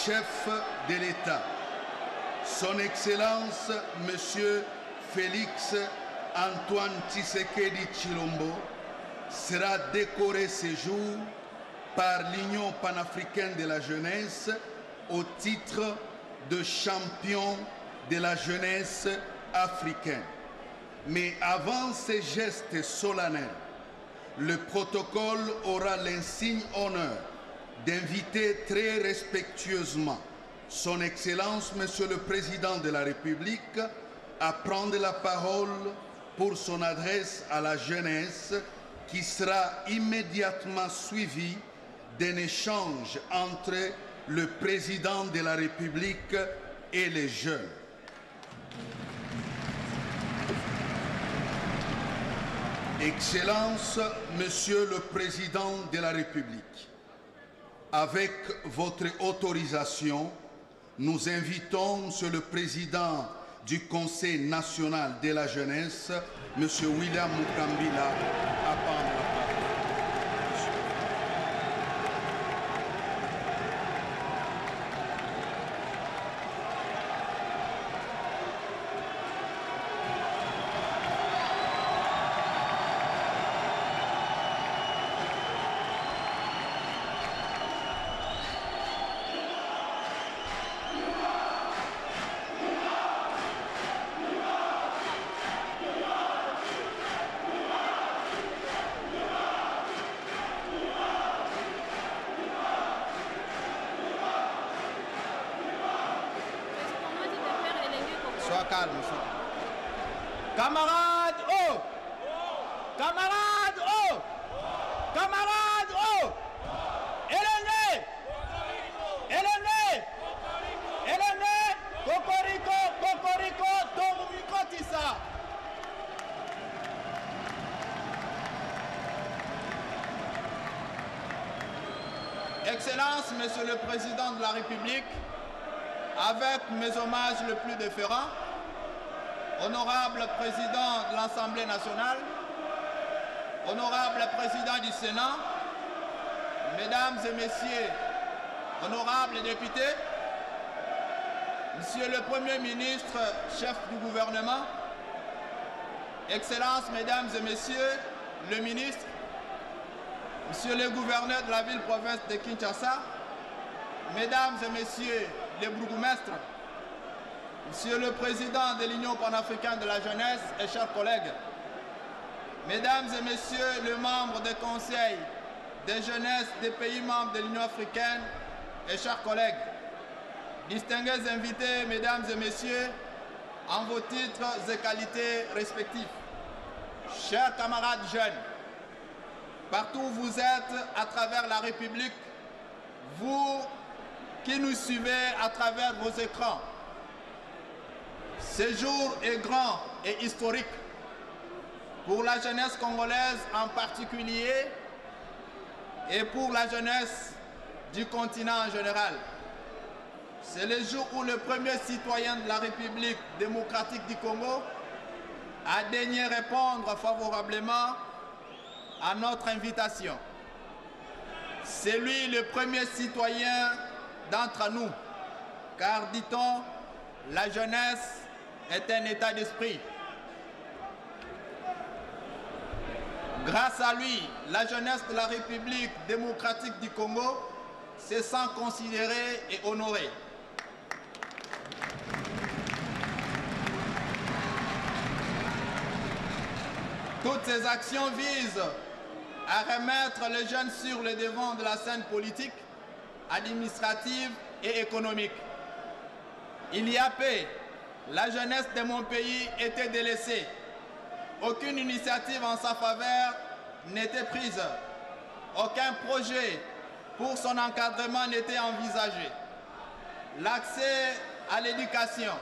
chef de l'État, Son Excellence Monsieur Félix Antoine Tshisekedi Tshilombo, sera décoré ce jour par l'Union panafricaine de la jeunesse au titre de champion de la jeunesse africaine. Mais avant ces gestes solennels, le protocole aura l'insigne honneur d'inviter très respectueusement Son Excellence Monsieur le Président de la République à prendre la parole pour son adresse à la jeunesse qui sera immédiatement suivie d'un échange entre le Président de la République et les jeunes. Excellence, Monsieur le Président de la République, avec votre autorisation, nous invitons Monsieur le Président du Conseil national de la jeunesse, Monsieur William Mukambila, à prendre la parole. Camarades, oh! Camarades, oh! Camarades, oh! Élène! Élène! Élène! Cocorico, Cocorico, Torumiko Tissa! Excellence, Monsieur le Président de la République, avec mes hommages le plus déférents, Honorable Président de l'Assemblée nationale, Honorable Président du Sénat, Mesdames et Messieurs, honorables députés, Monsieur le Premier ministre, chef du gouvernement, Excellences, Mesdames et Messieurs, le ministre, Monsieur le gouverneur de la ville-province de Kinshasa, Mesdames et Messieurs les bourgmestres, Monsieur le Président de l'Union panafricaine de la jeunesse et chers collègues, Mesdames et Messieurs les membres des conseils des jeunesses des pays membres de l'Union africaine et chers collègues, distingués invités, Mesdames et Messieurs, en vos titres et qualités respectifs, chers camarades jeunes, partout où vous êtes à travers la République, vous qui nous suivez à travers vos écrans, ce jour est grand et historique pour la jeunesse congolaise en particulier et pour la jeunesse du continent en général. C'est le jour où le premier citoyen de la République démocratique du Congo a daigné répondre favorablement à notre invitation. C'est lui le premier citoyen d'entre nous, car dit-on, la jeunesse est un état d'esprit. Grâce à lui, la jeunesse de la République démocratique du Congo se sent considérée et honorée. Toutes ces actions visent à remettre les jeunes sur le devant de la scène politique, administrative et économique. Il y a peu, la jeunesse de mon pays était délaissée. Aucune initiative en sa faveur n'était prise. Aucun projet pour son encadrement n'était envisagé. L'accès à l'éducation,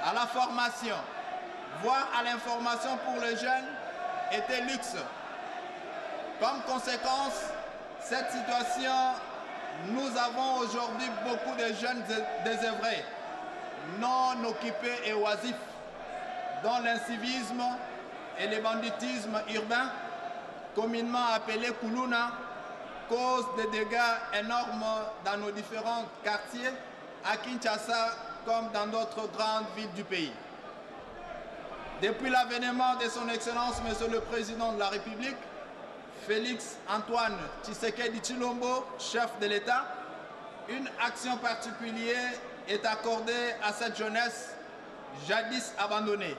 à la formation, voire à l'information pour les jeunes était luxe. Comme conséquence, cette situation, nous avons aujourd'hui beaucoup de jeunes désœuvrés, non occupés et oisifs, dont l'incivisme et le banditisme urbain, communément appelé Kuluna, cause des dégâts énormes dans nos différents quartiers, à Kinshasa comme dans d'autres grandes villes du pays. Depuis l'avènement de son Excellence, Monsieur le Président de la République, Félix Antoine Tshisekedi Tshilombo, chef de l'État, une action particulière est accordée à cette jeunesse jadis abandonnée.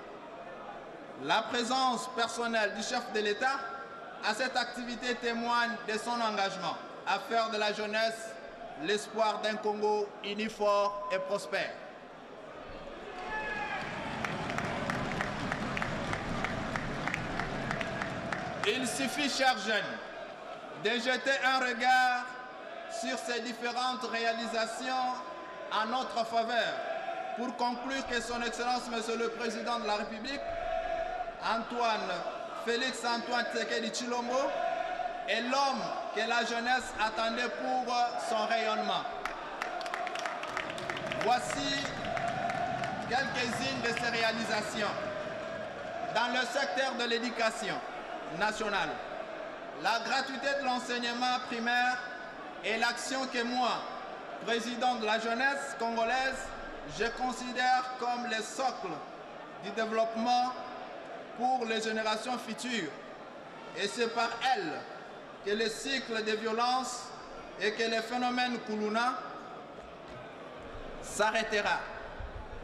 La présence personnelle du chef de l'État à cette activité témoigne de son engagement à faire de la jeunesse l'espoir d'un Congo uni, fort et prospère. Il suffit, chers jeunes, de jeter un regard sur ces différentes réalisations en notre faveur pour conclure que son Excellence, Monsieur le Président de la République, Félix Antoine Tshisekedi Tshilombo, est l'homme que la jeunesse attendait pour son rayonnement. Voici quelques-unes de ses réalisations. Dans le secteur de l'éducation nationale, la gratuité de l'enseignement primaire est l'action que moi, président de la jeunesse congolaise, je considère comme le socle du développement pour les générations futures. Et c'est par elle que le cycle de violence et que le phénomène Kuluna s'arrêtera.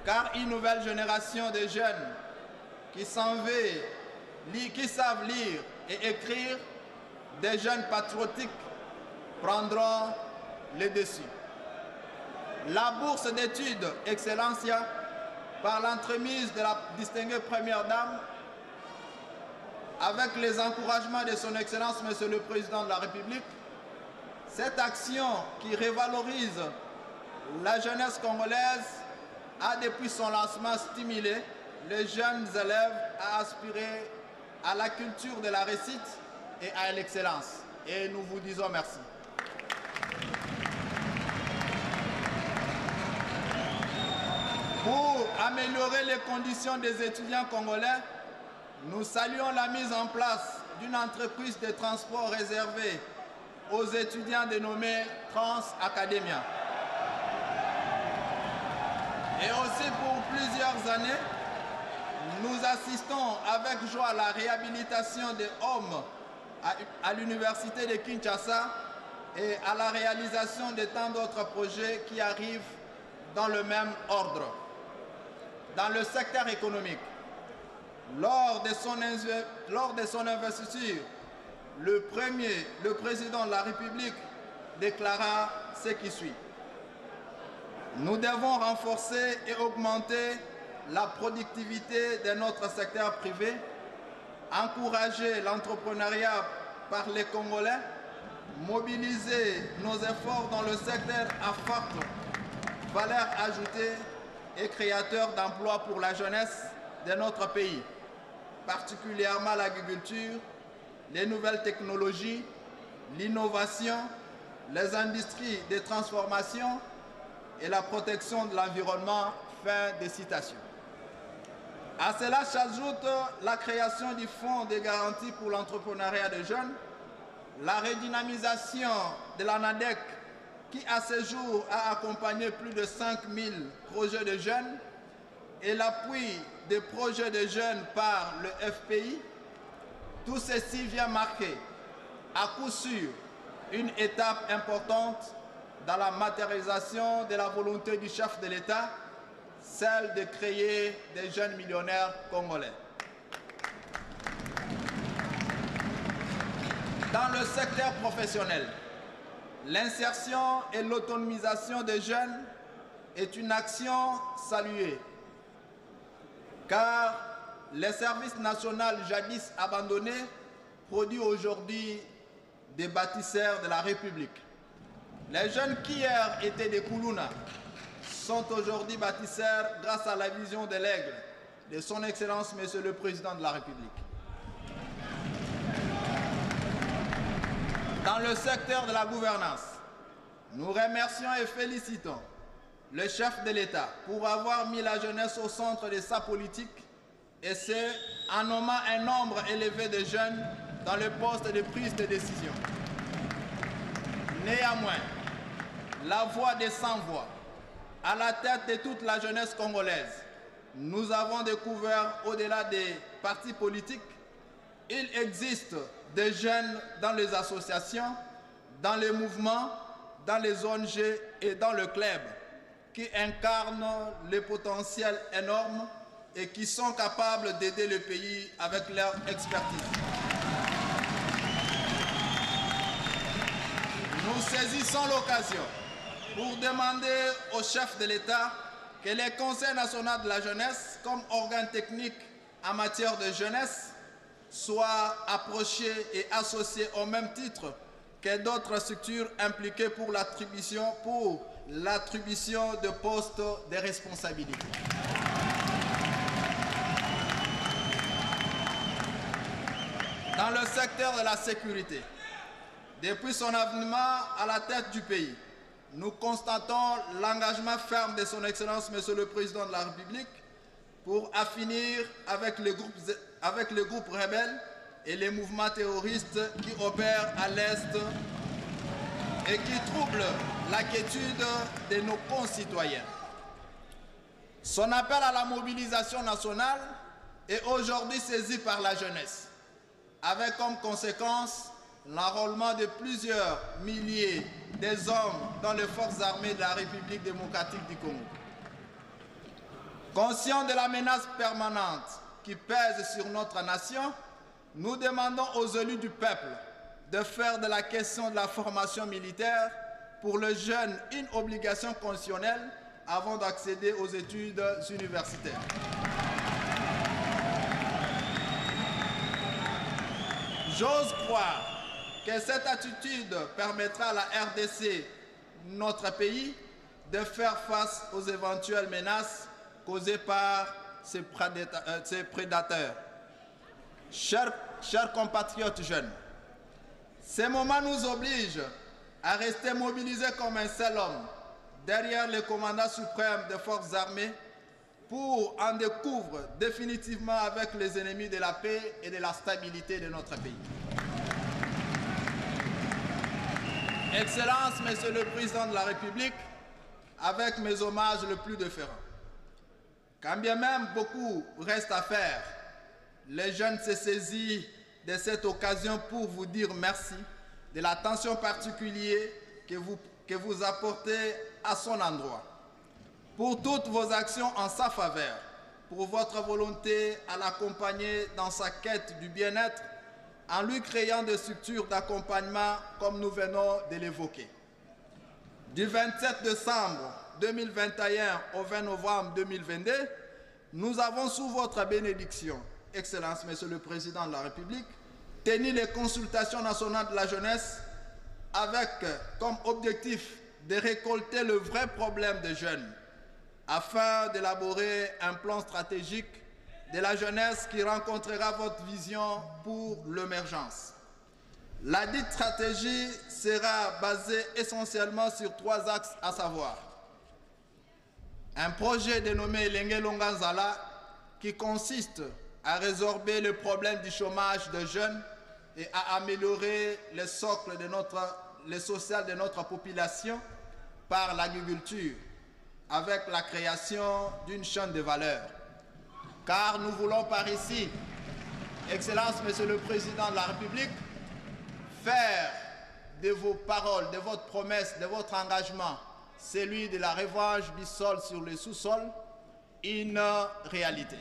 Car une nouvelle génération de jeunes qui savent lire et écrire, des jeunes patriotiques prendront le dessus. La bourse d'études Excellencia, par l'entremise de la distinguée Première Dame, avec les encouragements de son Excellence, Monsieur le Président de la République, cette action qui révalorise la jeunesse congolaise a depuis son lancement stimulé les jeunes élèves à aspirer à la culture de la réussite et à l'excellence. Et nous vous disons merci. Pour améliorer les conditions des étudiants congolais, nous saluons la mise en place d'une entreprise de transport réservée aux étudiants dénommée Trans Academia. Et aussi pour plusieurs années, nous assistons avec joie à la réhabilitation des hommes à l'université de Kinshasa et à la réalisation de tant d'autres projets qui arrivent dans le même ordre. Dans le secteur économique, lors de son investiture, le président de la République déclara ce qui suit. Nous devons renforcer et augmenter la productivité de notre secteur privé, encourager l'entrepreneuriat par les Congolais, mobiliser nos efforts dans le secteur à forte valeur ajoutée et créateur d'emplois pour la jeunesse de notre pays, particulièrement l'agriculture, les nouvelles technologies, l'innovation, les industries de transformation et la protection de l'environnement. Fin de citation. À cela s'ajoute la création du Fonds de garantie pour l'entrepreneuriat des jeunes, la redynamisation de l'ANADEC qui à ce jour a accompagné plus de 5000 projets de jeunes et l'appui des projets de jeunes par le FPI. Tout ceci vient marquer à coup sûr une étape importante dans la matérialisation de la volonté du chef de l'État, celle de créer des jeunes millionnaires congolais. Dans le secteur professionnel, l'insertion et l'autonomisation des jeunes est une action saluée, car le service national jadis abandonné produit aujourd'hui des bâtisseurs de la République. Les jeunes qui hier étaient des Kuluna sont aujourd'hui bâtisseurs grâce à la vision de l'aigle de son Excellence, Monsieur le Président de la République. Dans le secteur de la gouvernance, nous remercions et félicitons le chef de l'État pour avoir mis la jeunesse au centre de sa politique, et c'est en nommant un nombre élevé de jeunes dans le poste de prise de décision. Néanmoins, la voix des sans-voix, à la tête de toute la jeunesse congolaise, nous avons découvert, au-delà des partis politiques, il existe des jeunes dans les associations, dans les mouvements, dans les ONG et dans le club, qui incarnent les potentiels énormes et qui sont capables d'aider le pays avec leur expertise. Nous saisissons l'occasion pour demander au chef de l'État que le Conseil national de la jeunesse, comme organe technique en matière de jeunesse, soit approché et associé au même titre que d'autres structures impliquées pour l'attribution de postes de responsabilité. Dans le secteur de la sécurité, depuis son avènement à la tête du pays, nous constatons l'engagement ferme de son Excellence, Monsieur le Président de la République, pour affinir avec les groupes rebelles et les mouvements terroristes qui opèrent à l'Est et qui troublent la quiétude de nos concitoyens. Son appel à la mobilisation nationale est aujourd'hui saisi par la jeunesse, avec comme conséquence l'enrôlement de plusieurs milliers des hommes dans les forces armées de la République démocratique du Congo. Conscients de la menace permanente qui pèse sur notre nation, nous demandons aux élus du peuple de faire de la question de la formation militaire pour le jeune une obligation constitutionnelle avant d'accéder aux études universitaires. J'ose croire que cette attitude permettra à la RDC, notre pays, de faire face aux éventuelles menaces causées par ces prédateurs. Chers compatriotes jeunes, ces moments nous obligent à rester mobilisés comme un seul homme derrière le commandant suprême des forces armées pour en découdre définitivement avec les ennemis de la paix et de la stabilité de notre pays. Excellence, Monsieur le Président de la République, avec mes hommages le plus déférents. Quand bien même beaucoup reste à faire, les jeunes se saisissent de cette occasion pour vous dire merci de l'attention particulière que vous apportez à son endroit, pour toutes vos actions en sa faveur, pour votre volonté à l'accompagner dans sa quête du bien-être, en lui créant des structures d'accompagnement comme nous venons de l'évoquer. Du 27 décembre 2021 au 20 novembre 2022, nous avons sous votre bénédiction, Excellence, Monsieur le Président de la République, tenu les consultations nationales de la jeunesse avec comme objectif de récolter le vrai problème des jeunes afin d'élaborer un plan stratégique de la jeunesse qui rencontrera votre vision pour l'émergence. La dite stratégie sera basée essentiellement sur 3 axes, à savoir un projet dénommé Lengue Longanzala qui consiste à résorber le problème du chômage des jeunes et à améliorer le socle le social de notre population par l'agriculture avec la création d'une chaîne de valeur. Car nous voulons par ici, Excellence, Monsieur le Président de la République, faire de vos paroles, de votre promesse, de votre engagement, celui de la revanche du sol sur le sous-sol, une réalité.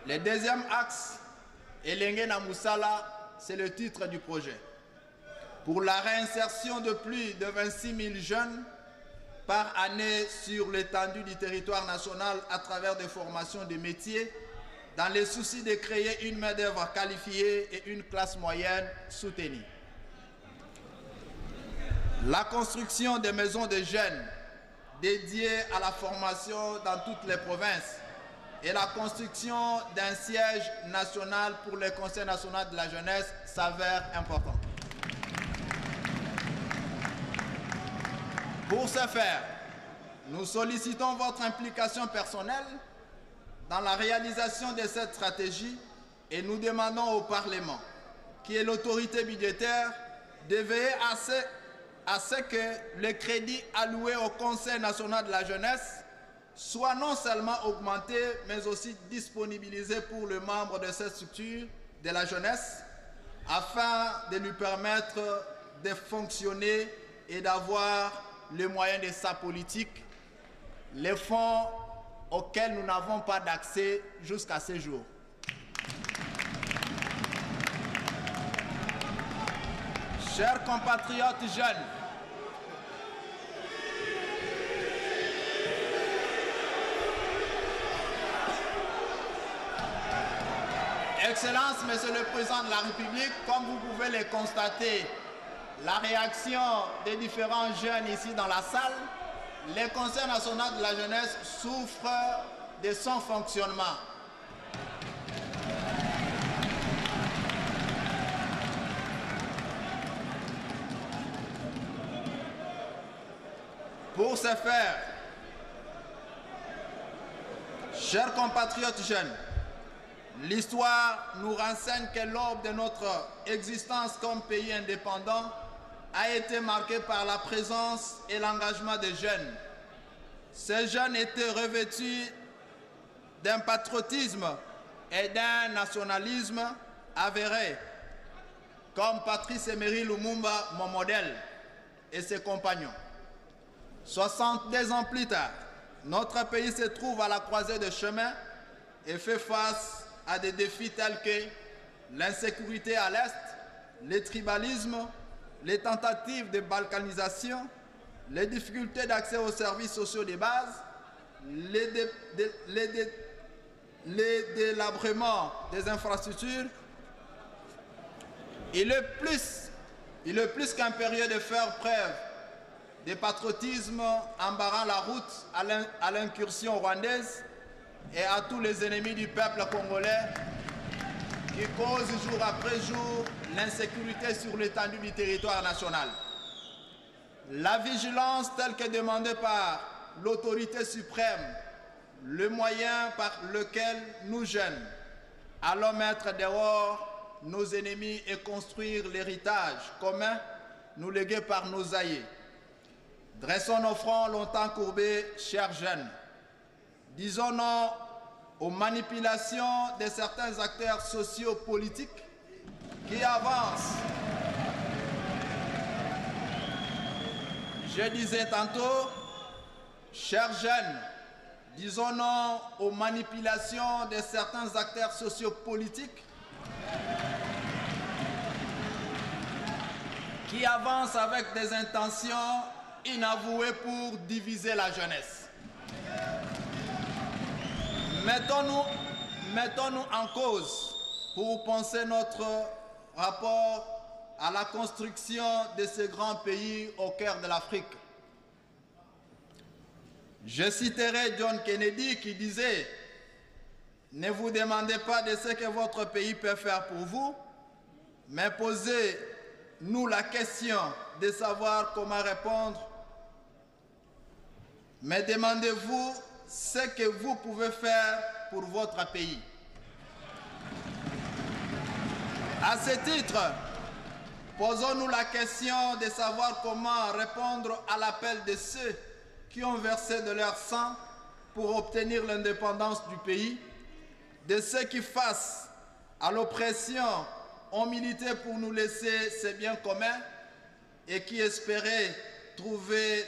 Le deuxième axe, Elenge na Moussala, c'est le titre du projet. Pour la réinsertion de plus de 26 000 jeunes par année sur l'étendue du territoire national à travers des formations de métiers, dans le souci de créer une main-d'œuvre qualifiée et une classe moyenne soutenue. La construction des maisons de jeunes dédiées à la formation dans toutes les provinces et la construction d'un siège national pour le Conseil national de la jeunesse s'avère important. Pour ce faire, nous sollicitons votre implication personnelle dans la réalisation de cette stratégie et nous demandons au Parlement, qui est l'autorité budgétaire, de veiller à ce que les crédits alloués au Conseil national de la jeunesse soient non seulement augmentés, mais aussi disponibilisés pour le membre de cette structure de la jeunesse, afin de lui permettre de fonctionner et d'avoir les moyens de sa politique, les fonds auxquels nous n'avons pas d'accès jusqu'à ce jour. Chers compatriotes jeunes, Excellence, Monsieur le Président de la République, comme vous pouvez le constater, la réaction des différents jeunes ici dans la salle, le Conseil national de la jeunesse souffre de son fonctionnement. Pour ce faire, chers compatriotes jeunes, l'histoire nous renseigne que l'aube de notre existence comme pays indépendant a été marquée par la présence et l'engagement des jeunes. Ces jeunes étaient revêtus d'un patriotisme et d'un nationalisme avéré, comme Patrice Emery Lumumba, mon modèle, et ses compagnons. 62 ans plus tard, notre pays se trouve à la croisée de chemin et fait face à des défis tels que l'insécurité à l'Est, le tribalisme, les tentatives de balkanisation, les difficultés d'accès aux services sociaux de base, les délabrements des infrastructures. Il est plus qu'impérieux de faire preuve de patriotisme en barrant la route à l'incursion rwandaise et à tous les ennemis du peuple congolais qui causent jour après jour l'insécurité sur l'étendue du territoire national. La vigilance telle que demandée par l'autorité suprême, le moyen par lequel nous jeunes allons mettre dehors nos ennemis et construire l'héritage commun nous légué par nos aïeux. Dressons nos fronts longtemps courbés, chers jeunes. Disons non aux manipulations de certains acteurs sociopolitiques qui avancent. Je disais tantôt, chers jeunes, disons non aux manipulations de certains acteurs sociopolitiques qui avancent avec des intentions inavouées pour diviser la jeunesse. Mettons-nous en cause pour penser notre rapport à la construction de ce grand pays au cœur de l'Afrique. Je citerai John Kennedy qui disait « Ne vous demandez pas de ce que votre pays peut faire pour vous, mais posez-nous la question de savoir comment répondre. Mais demandez-vous ce que vous pouvez faire pour votre pays. » À ce titre, posons-nous la question de savoir comment répondre à l'appel de ceux qui ont versé de leur sang pour obtenir l'indépendance du pays, de ceux qui, face à l'oppression, ont milité pour nous laisser ces biens communs et qui espéraient trouver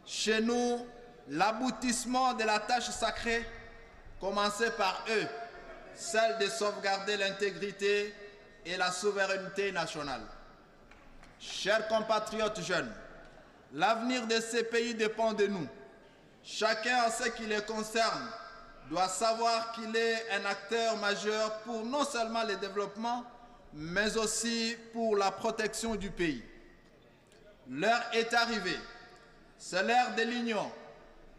chez nous l'aboutissement de la tâche sacrée, commencée par eux, celle de sauvegarder l'intégrité et la souveraineté nationale. Chers compatriotes jeunes, l'avenir de ces pays dépend de nous. Chacun en ce qui les concerne doit savoir qu'il est un acteur majeur pour non seulement le développement, mais aussi pour la protection du pays. L'heure est arrivée. C'est l'ère de l'union,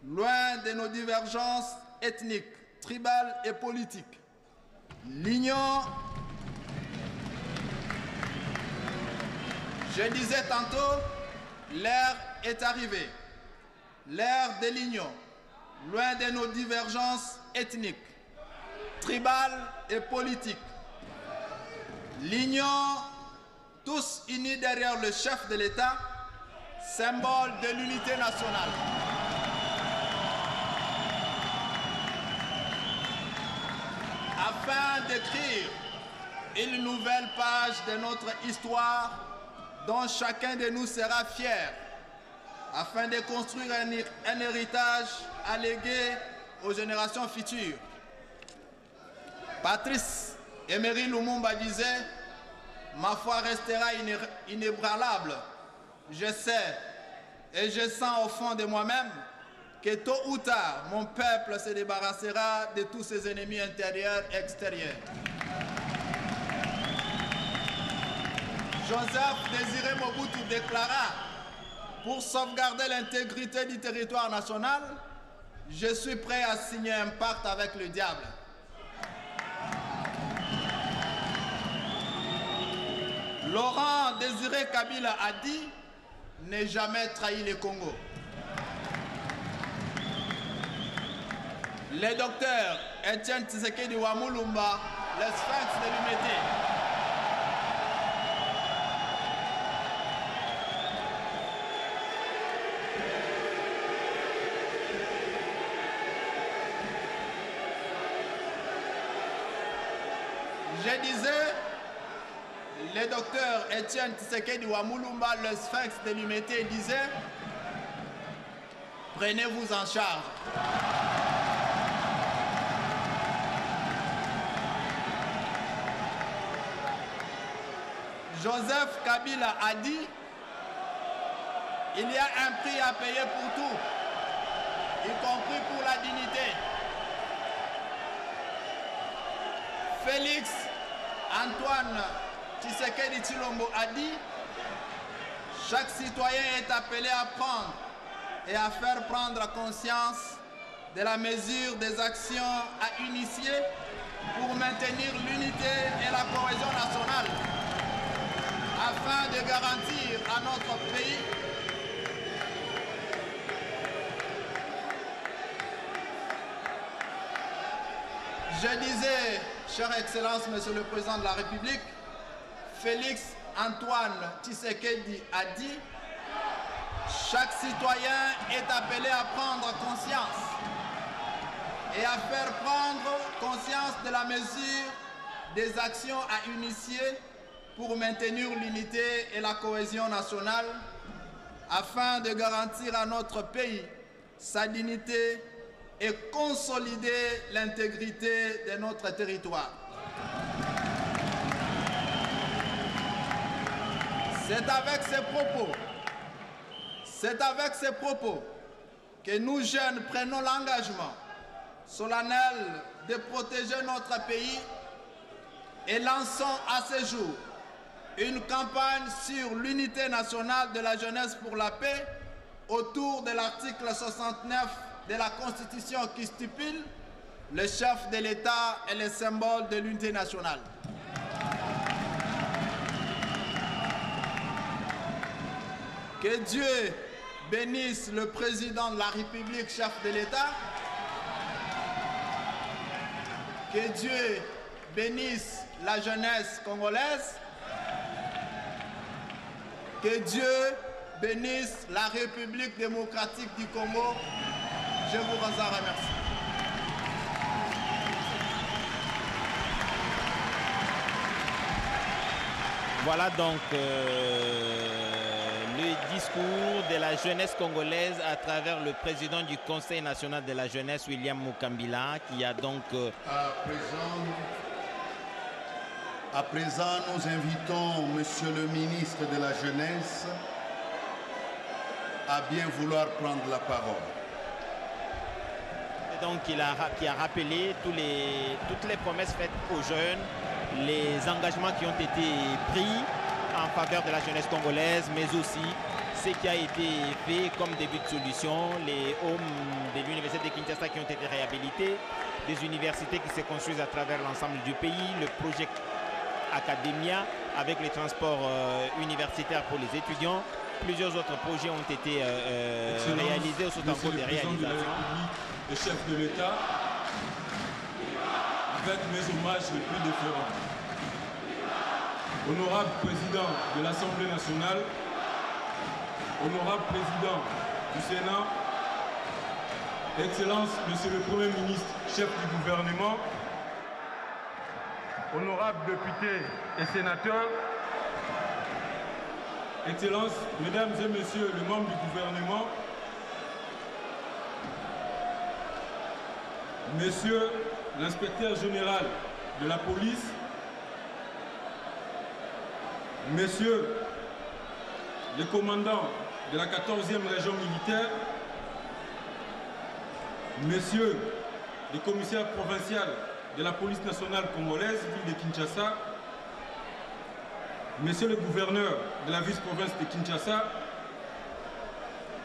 loin de nos divergences ethniques, tribales et politiques. L'union, je disais tantôt, l'heure est arrivée. L'ère de l'union, loin de nos divergences ethniques, tribales et politique. L'union, tous unis derrière le chef de l'État, symbole de l'unité nationale. Afin d'écrire une nouvelle page de notre histoire dont chacun de nous sera fier, afin de construire un héritage à léguer aux générations futures. Patrice Emery Lumumba disait « Ma foi restera inébranlable. Je sais et je sens au fond de moi-même que tôt ou tard, mon peuple se débarrassera de tous ses ennemis intérieurs et extérieurs. » Joseph Désiré Mobutu déclara « Pour sauvegarder l'intégrité du territoire national, je suis prêt à signer un pacte avec le diable. » Laurent Désiré Kabila a dit « Ne jamais trahir le Congo ». Le docteur Etienne Tshisekedi Wamulumba, le sphinx de l'humanité. Je disais, le docteur Etienne Tshisekedi Wamulumba, le sphinx de l'humanité, disait « Prenez-vous en charge ». Joseph Kabila a dit « Il y a un prix à payer pour tout, y compris pour la dignité ». Félix Antoine Tshisekedi Tshilombo a dit « Chaque citoyen est appelé à prendre et à faire prendre conscience de la mesure des actions à initier pour maintenir l'unité et la cohésion nationale, afin de garantir à notre pays je disais, chère Excellence, Monsieur le Président de la République, Félix Antoine Tshisekedi a dit « Chaque citoyen est appelé à prendre conscience et à faire prendre conscience de la mesure des actions à initier pour maintenir l'unité et la cohésion nationale, afin de garantir à notre pays sa dignité et consolider l'intégrité de notre territoire. » C'est avec ces propos que nous jeunes prenons l'engagement solennel de protéger notre pays et lançons à ce jour une campagne sur l'unité nationale de la jeunesse pour la paix autour de l'article 69 de la Constitution qui stipule le chef de l'État est le symbole de l'unité nationale. Que Dieu bénisse le président de la République, chef de l'État. Que Dieu bénisse la jeunesse congolaise. Que Dieu bénisse la République démocratique du Congo. Je vous en remercie. Voilà donc le discours de la jeunesse congolaise à travers le président du Conseil national de la jeunesse, William Mukambila, qui a donc... À présent, nous invitons Monsieur le ministre de la Jeunesse à bien vouloir prendre la parole. Et donc, qui a rappelé toutes les promesses faites aux jeunes, les engagements qui ont été pris en faveur de la jeunesse congolaise, mais aussi ce qui a été fait comme début de solution, les homes de l'université de Kinshasa qui ont été réhabilités, des universités qui se construisent à travers l'ensemble du pays, le projet Academia avec les transports universitaires pour les étudiants. Plusieurs autres projets ont été réalisés ou sont en cours de réalisation. Le chef de l'État, avec mes hommages les plus déférents. Honorable Président de l'Assemblée nationale, Honorable Président du Sénat, Excellence, Monsieur le Premier ministre, chef du gouvernement, honorables députés et sénateurs, Excellences, Mesdames et Messieurs les membres du gouvernement, Monsieur l'inspecteur général de la police, Messieurs les commandants de la 14e région militaire, Messieurs les commissaires provinciaux de la police nationale congolaise, ville de Kinshasa, Messieurs les gouverneurs de la vice-province de Kinshasa,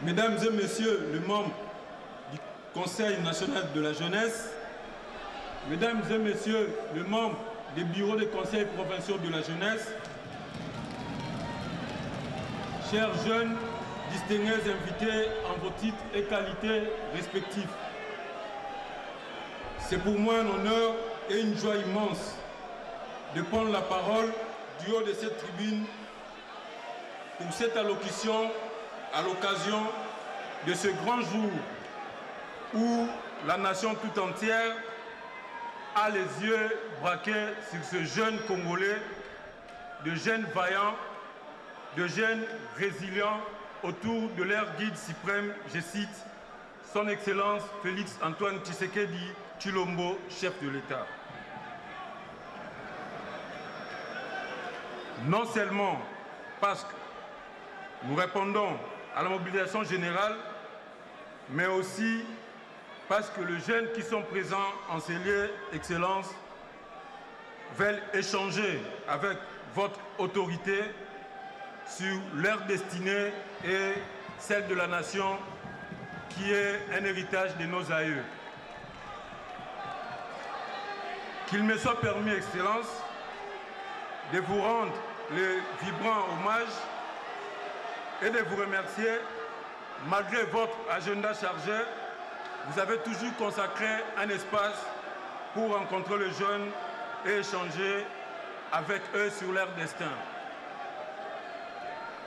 Mesdames et Messieurs les membres du Conseil national de la jeunesse, Mesdames et Messieurs les membres des bureaux des conseils provinciaux de la jeunesse, chers jeunes, distingués invités en vos titres et qualités respectifs. C'est pour moi un honneur et une joie immense de prendre la parole du haut de cette tribune pour cette allocution à l'occasion de ce grand jour où la nation tout entière a les yeux braqués sur ce jeune Congolais, de jeunes vaillants, de jeunes résilients autour de leur guide suprême, je cite, Son Excellence Félix Antoine Tshisekedi Tshilombo, chef de l'État. Non seulement parce que nous répondons à la mobilisation générale, mais aussi parce que les jeunes qui sont présents en ces lieux, Excellences, veulent échanger avec votre autorité sur leur destinée et celle de la nation qui est un héritage de nos aïeux. Qu'il me soit permis, Excellence, de vous rendre le vibrant hommage et de vous remercier. Malgré votre agenda chargé, vous avez toujours consacré un espace pour rencontrer les jeunes et échanger avec eux sur leur destin.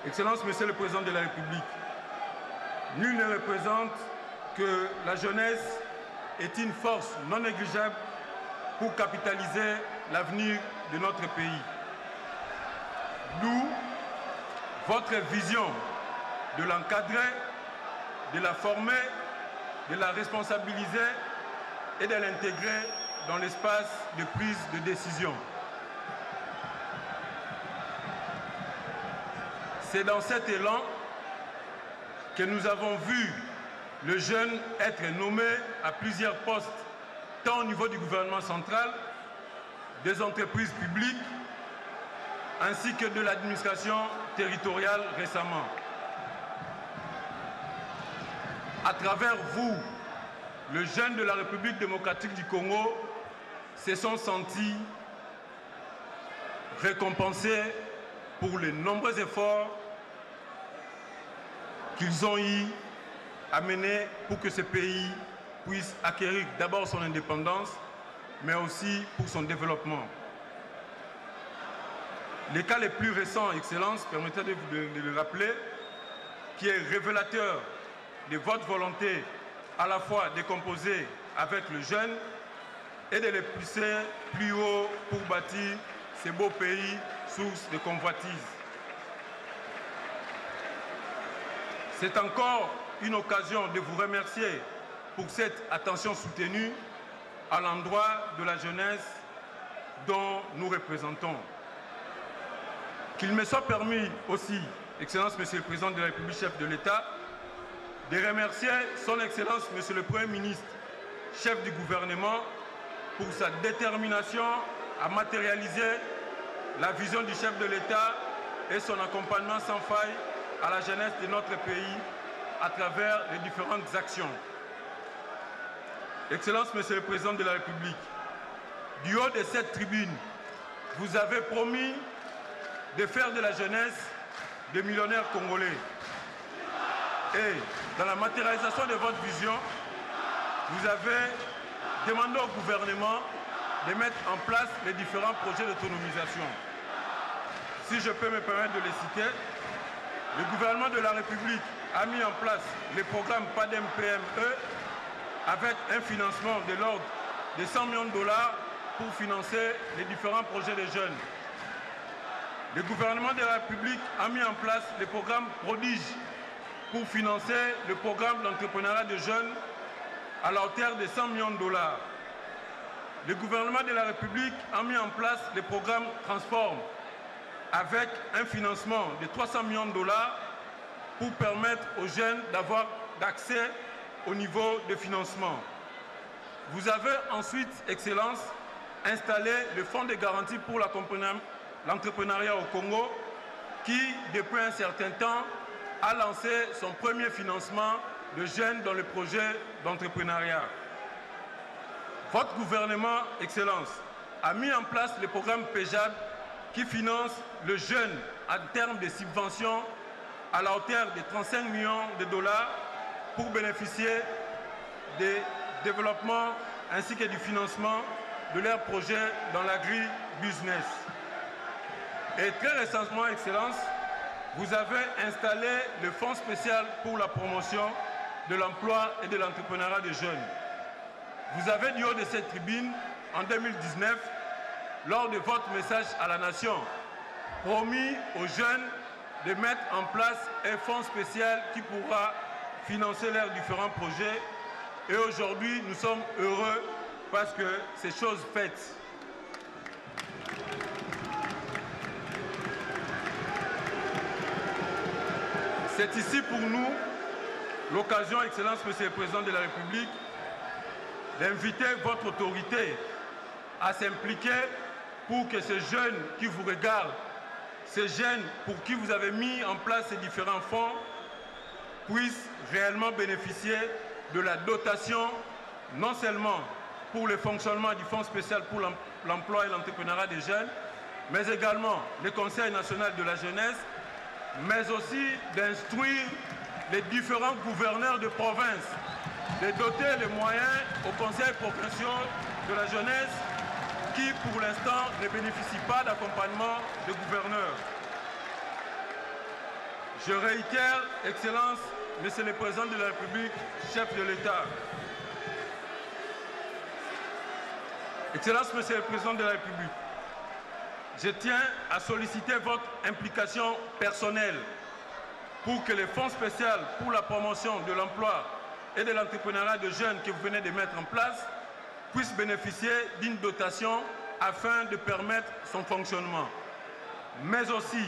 Excellence, Monsieur le Président de la République, nul ne représente que la jeunesse est une force non négligeable pour capitaliser l'avenir de notre pays. D'où votre vision de l'encadrer, de la former, de la responsabiliser et de l'intégrer dans l'espace de prise de décision. C'est dans cet élan que nous avons vu le jeune être nommé à plusieurs postes, tant au niveau du gouvernement central, des entreprises publiques, ainsi que de l'administration territoriale récemment. À travers vous, les jeunes de la République démocratique du Congo se sont sentis récompensés pour les nombreux efforts qu'ils ont eu à mener pour que ce pays puisse acquérir d'abord son indépendance, mais aussi pour son développement. Les cas les plus récents, Excellence, permettez de le rappeler, qui est révélateur de votre volonté à la fois de composer avec le jeune et de les pousser plus haut pour bâtir ce beau pays, source de convoitise. C'est encore une occasion de vous remercier pour cette attention soutenue à l'endroit de la jeunesse dont nous représentons. Qu'il me soit permis aussi, Excellence, Monsieur le Président de la République, chef de l'État, de remercier Son Excellence, Monsieur le Premier ministre, chef du gouvernement, pour sa détermination à matérialiser la vision du chef de l'État et son accompagnement sans faille à la jeunesse de notre pays à travers les différentes actions. Excellence, Monsieur le Président de la République, du haut de cette tribune, vous avez promis de faire de la jeunesse des millionnaires congolais. Et dans la matérialisation de votre vision, vous avez demandé au gouvernement de mettre en place les différents projets d'autonomisation. Si je peux me permettre de les citer, le gouvernement de la République a mis en place les programmes PADEM-PME avec un financement de l'ordre de 100 millions de dollars pour financer les différents projets des jeunes. Le gouvernement de la République a mis en place les programmes Prodige pour financer le programme d'entrepreneuriat de jeunes à la hauteur de 100 millions de dollars. Le gouvernement de la République a mis en place le programme Transform avec un financement de 300 millions de dollars pour permettre aux jeunes d'avoir accès au niveau de financement. Vous avez ensuite, Excellence, installé le Fonds de garantie pour l'entrepreneuriat au Congo qui, depuis un certain temps, a lancé son premier financement de jeunes dans le projet d'entrepreneuriat. Votre gouvernement, Excellence, a mis en place le programme PEJAD qui finance le jeune en termes de subventions à la hauteur de 35 millions de dollars pour bénéficier des développements ainsi que du financement de leurs projets dans l'agri-business. Et très récemment, Excellence, vous avez installé le Fonds spécial pour la promotion de l'emploi et de l'entrepreneuriat des jeunes. Vous avez du haut de cette tribune, en 2019, lors de votre message à la nation, promis aux jeunes de mettre en place un fonds spécial qui pourra financer leurs différents projets. Et aujourd'hui, nous sommes heureux parce que c'est chose faite. C'est ici pour nous l'occasion, Excellence, Monsieur le Président de la République, d'inviter votre autorité à s'impliquer pour que ces jeunes qui vous regardent, ces jeunes pour qui vous avez mis en place ces différents fonds, puissent réellement bénéficier de la dotation, non seulement pour le fonctionnement du Fonds spécial pour l'emploi et l'entrepreneuriat des jeunes, mais également le Conseil national de la jeunesse, mais aussi d'instruire les différents gouverneurs de province, de doter les moyens aux conseils provinciaux de la jeunesse qui, pour l'instant, ne bénéficient pas d'accompagnement de gouverneurs. Je réitère, Excellence, Monsieur le Président de la République, chef de l'État. Excellence, Monsieur le Président de la République, je tiens à solliciter votre implication personnelle pour que le Fonds spécial pour la promotion de l'emploi et de l'entrepreneuriat de jeunes que vous venez de mettre en place puisse bénéficier d'une dotation afin de permettre son fonctionnement. Mais aussi,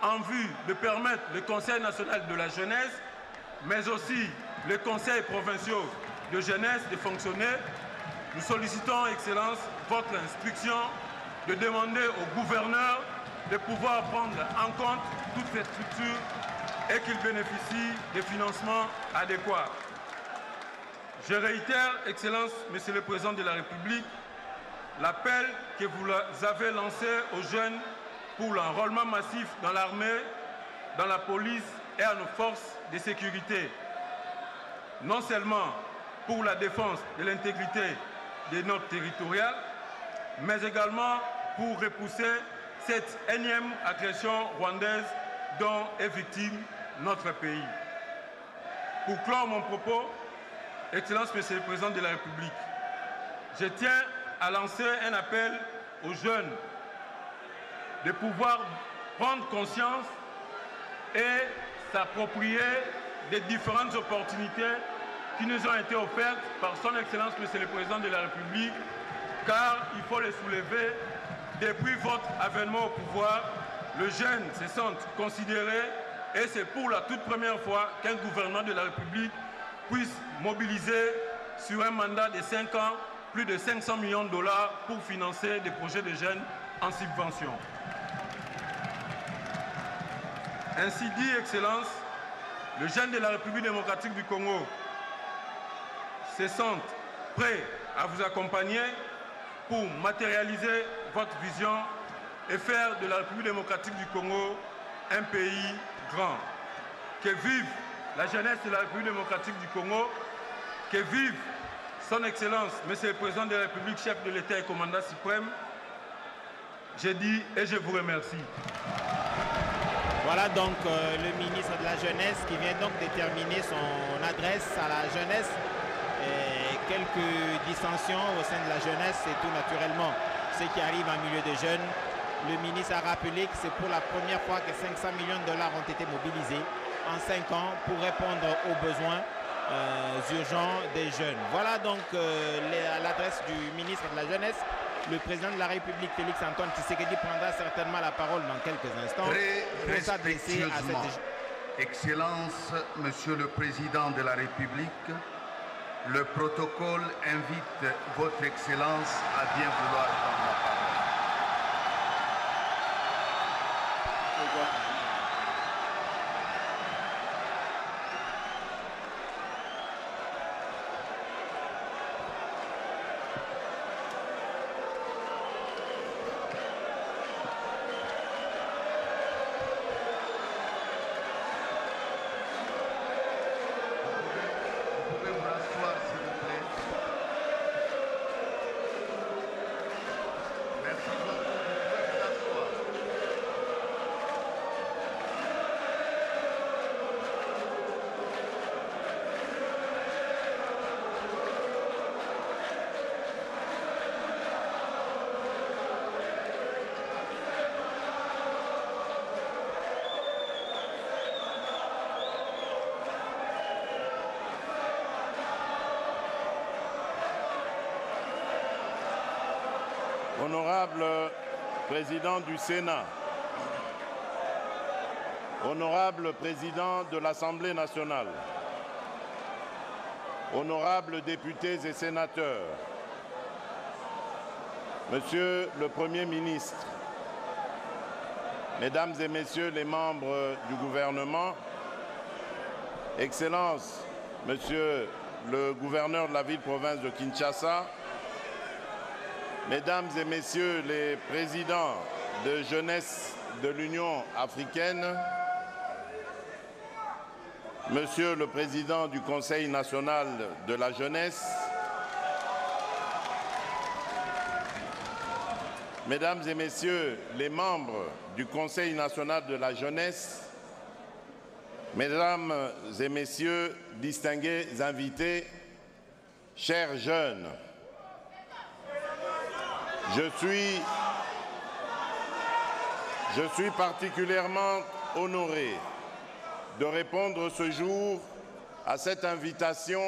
en vue de permettre le Conseil national de la jeunesse, mais aussi les conseils provinciaux de jeunesse de fonctionner, nous sollicitons, Excellence, votre instruction de demander au gouverneur de pouvoir prendre en compte toutes ces structures et qu'ils bénéficient des financements adéquats. Je réitère, Excellence, Monsieur le Président de la République, l'appel que vous avez lancé aux jeunes pour l'enrôlement massif dans l'armée, dans la police et à nos forces de sécurité. Non seulement pour la défense de l'intégrité de notre territorial, mais également pour repousser cette énième agression rwandaise dont est victime notre pays. Pour clore mon propos, Excellence, Monsieur le Président de la République, je tiens à lancer un appel aux jeunes de pouvoir prendre conscience et s'approprier des différentes opportunités qui nous ont été offertes par son Excellence, Monsieur le Président de la République, car il faut les soulever. Depuis votre avènement au pouvoir, les jeunes se sentent considérés et c'est pour la toute première fois qu'un gouvernement de la République puisse mobiliser sur un mandat de 5 ans plus de 500 millions de dollars pour financer des projets de jeunes en subvention. Ainsi dit, Excellence, les jeunes de la République démocratique du Congo se sentent prêts à vous accompagner pour matérialiser votre vision et faire de la République démocratique du Congo un pays grand. Que vive la jeunesse de la République démocratique du Congo, que vive Son Excellence, Monsieur le Président de la République, chef de l'État et commandant suprême, je dis et je vous remercie. Voilà donc le ministre de la Jeunesse qui vient donc de terminer son adresse à la jeunesse. Et quelques dissensions au sein de la jeunesse et tout naturellement ce qui arrive en milieu de jeunes. Le ministre a rappelé que c'est pour la première fois que 500 millions de dollars ont été mobilisés en 5 ans pour répondre aux besoins urgents des jeunes. Voilà donc l'adresse du ministre de la Jeunesse. Le président de la République, Félix Antoine Tshisekedi, prendra certainement la parole dans quelques instants pour s'adresser à cette... Excellence, Monsieur le Président de la République, le protocole invite Votre Excellence à bien vouloir prendre la parole. Honorable Président du Sénat, Honorable Président de l'Assemblée nationale, Honorables députés et sénateurs, Monsieur le Premier ministre, Mesdames et Messieurs les membres du gouvernement, Excellences, Monsieur le gouverneur de la ville-province de Kinshasa, Mesdames et Messieurs les présidents de jeunesse de l'Union africaine, Monsieur le Président du Conseil national de la jeunesse, Mesdames et Messieurs les membres du Conseil national de la jeunesse, Mesdames et Messieurs distingués invités, chers jeunes, je suis particulièrement honoré de répondre ce jour à cette invitation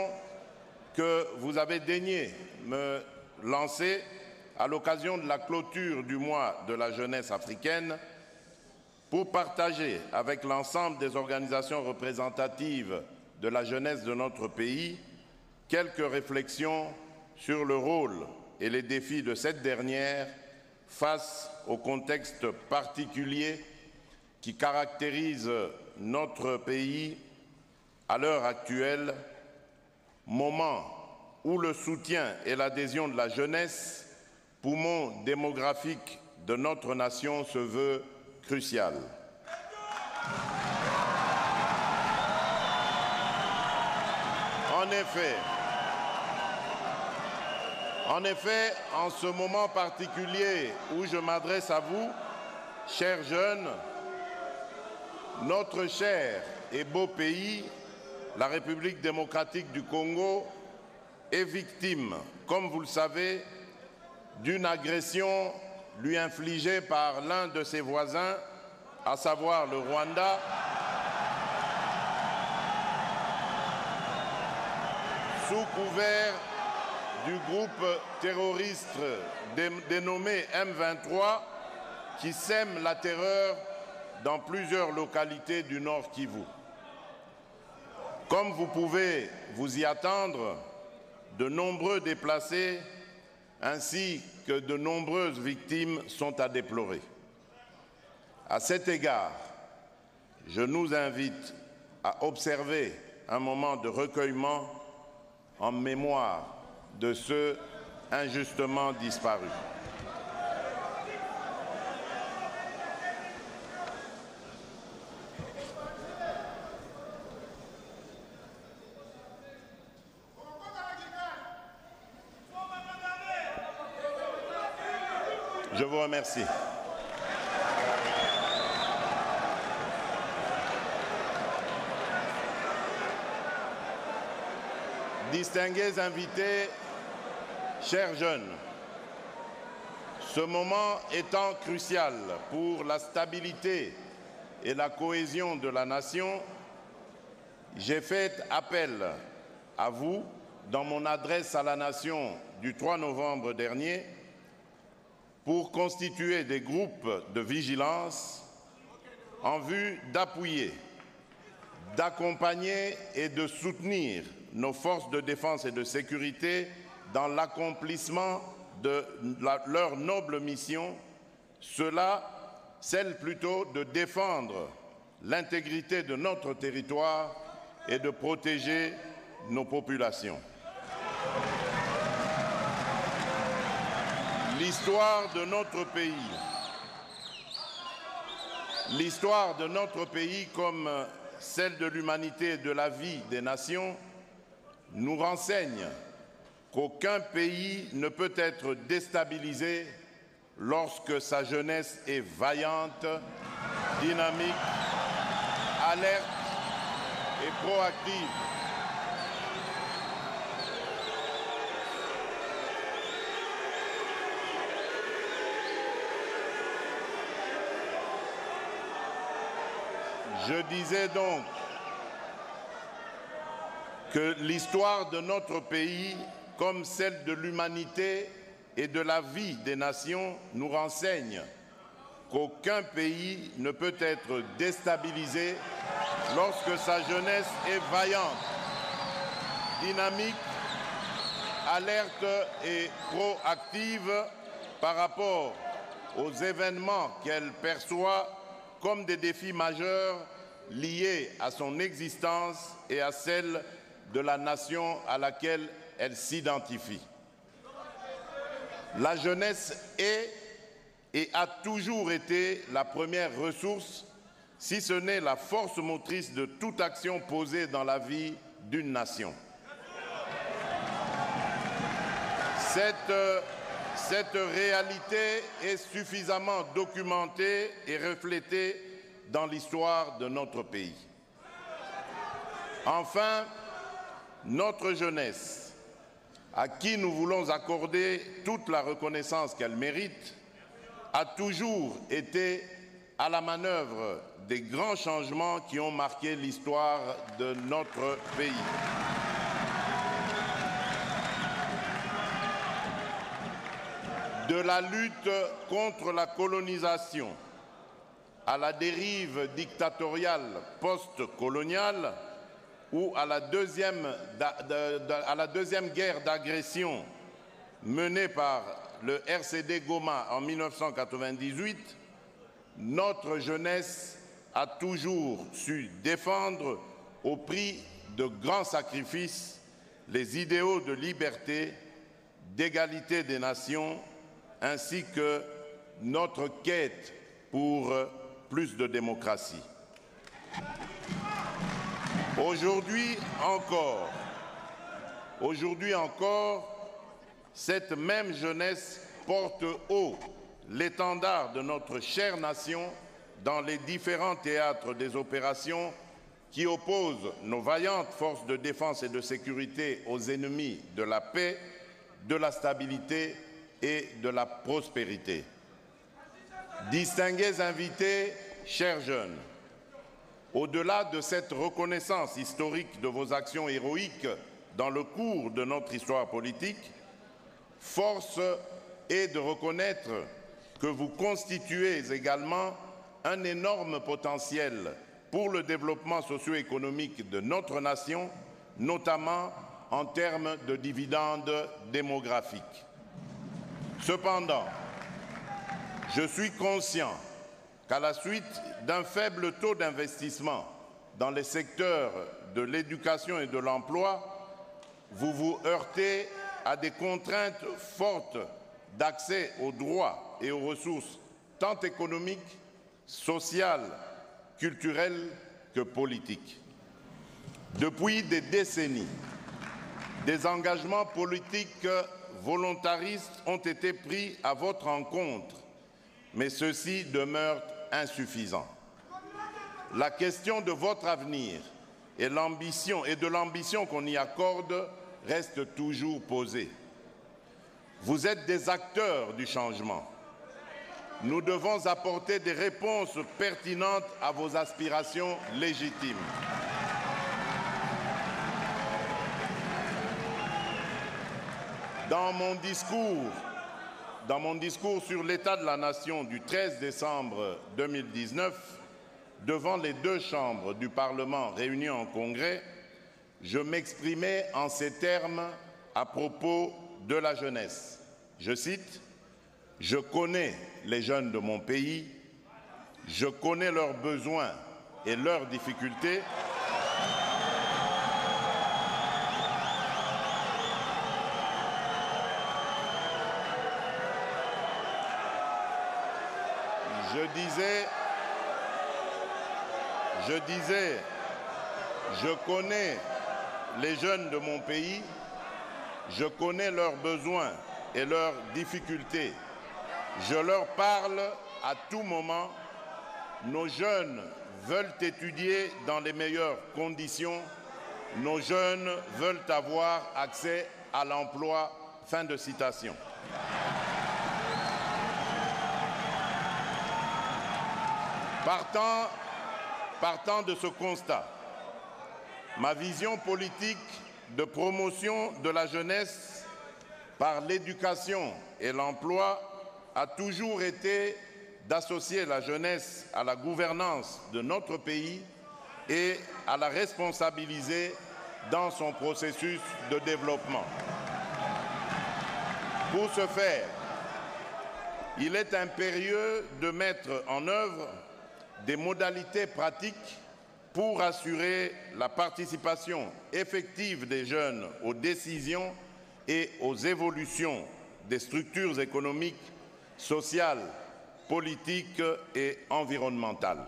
que vous avez daigné me lancer à l'occasion de la clôture du mois de la jeunesse africaine pour partager avec l'ensemble des organisations représentatives de la jeunesse de notre pays quelques réflexions sur le rôle et les défis de cette dernière face au contexte particulier qui caractérise notre pays à l'heure actuelle, moment où le soutien et l'adhésion de la jeunesse, poumon démographique de notre nation, se veut crucial. En effet, en ce moment particulier où je m'adresse à vous, chers jeunes, notre cher et beau pays, la République démocratique du Congo, est victime, comme vous le savez, d'une agression lui infligée par l'un de ses voisins, à savoir le Rwanda, sous couvert du groupe terroriste dénommé M23 qui sème la terreur dans plusieurs localités du Nord Kivu. Comme vous pouvez vous y attendre, de nombreux déplacés ainsi que de nombreuses victimes sont à déplorer. À cet égard, je nous invite à observer un moment de recueillement en mémoire de ceux injustement disparus. Je vous remercie. Distingués invités, chers jeunes, ce moment étant crucial pour la stabilité et la cohésion de la nation, j'ai fait appel à vous dans mon adresse à la nation du 3 novembre dernier pour constituer des groupes de vigilance en vue d'appuyer, d'accompagner et de soutenir nos forces de défense et de sécurité dans l'accomplissement de leur noble mission, celle plutôt de défendre l'intégrité de notre territoire et de protéger nos populations. L'histoire de notre pays comme celle de l'humanité et de la vie des nations nous renseigne qu'aucun pays ne peut être déstabilisé lorsque sa jeunesse est vaillante, dynamique, alerte et proactive. Je disais donc que l'histoire de notre pays, comme celle de l'humanité et de la vie des nations, nous renseigne qu'aucun pays ne peut être déstabilisé lorsque sa jeunesse est vaillante, dynamique, alerte et proactive par rapport aux événements qu'elle perçoit comme des défis majeurs liés à son existence et à celle de la nation à laquelle elle s'identifie. La jeunesse est et a toujours été la première ressource, si ce n'est la force motrice de toute action posée dans la vie d'une nation. Cette réalité est suffisamment documentée et reflétée dans l'histoire de notre pays. Enfin, notre jeunesse, à qui nous voulons accorder toute la reconnaissance qu'elle mérite, a toujours été à la manœuvre des grands changements qui ont marqué l'histoire de notre pays. De la lutte contre la colonisation à la dérive dictatoriale post-coloniale ou à la deuxième guerre d'agression menée par le RCD Goma en 1998, notre jeunesse a toujours su défendre au prix de grands sacrifices les idéaux de liberté, d'égalité des nations, ainsi que notre quête pour plus de démocratie. Aujourd'hui encore, cette même jeunesse porte haut l'étendard de notre chère nation dans les différents théâtres des opérations qui opposent nos vaillantes forces de défense et de sécurité aux ennemis de la paix, de la stabilité et de la prospérité. Distingués invités, chers jeunes, au-delà de cette reconnaissance historique de vos actions héroïques dans le cours de notre histoire politique, force est de reconnaître que vous constituez également un énorme potentiel pour le développement socio-économique de notre nation, notamment en termes de dividendes démographiques. Cependant, je suis conscient qu'à la suite d'un faible taux d'investissement dans les secteurs de l'éducation et de l'emploi, vous vous heurtez à des contraintes fortes d'accès aux droits et aux ressources, tant économiques, sociales, culturelles que politiques. Depuis des décennies, des engagements politiques volontaristes ont été pris à votre encontre mais ceux-ci demeurent insuffisants. La question de votre avenir et de l'ambition qu'on y accorde reste toujours posée. Vous êtes des acteurs du changement. Nous devons apporter des réponses pertinentes à vos aspirations légitimes. Dans mon discours sur l'état de la nation du 13 décembre 2019, devant les deux chambres du Parlement réunies en congrès, je m'exprimais en ces termes à propos de la jeunesse. Je cite, « Je connais les jeunes de mon pays, je connais leurs besoins et leurs difficultés. Je connais les jeunes de mon pays, je connais leurs besoins et leurs difficultés. Je leur parle à tout moment. Nos jeunes veulent étudier dans les meilleures conditions. Nos jeunes veulent avoir accès à l'emploi. » Fin de citation. Partant de ce constat, ma vision politique de promotion de la jeunesse par l'éducation et l'emploi a toujours été d'associer la jeunesse à la gouvernance de notre pays et à la responsabiliser dans son processus de développement. Pour ce faire, il est impérieux de mettre en œuvre des modalités pratiques pour assurer la participation effective des jeunes aux décisions et aux évolutions des structures économiques, sociales, politiques et environnementales.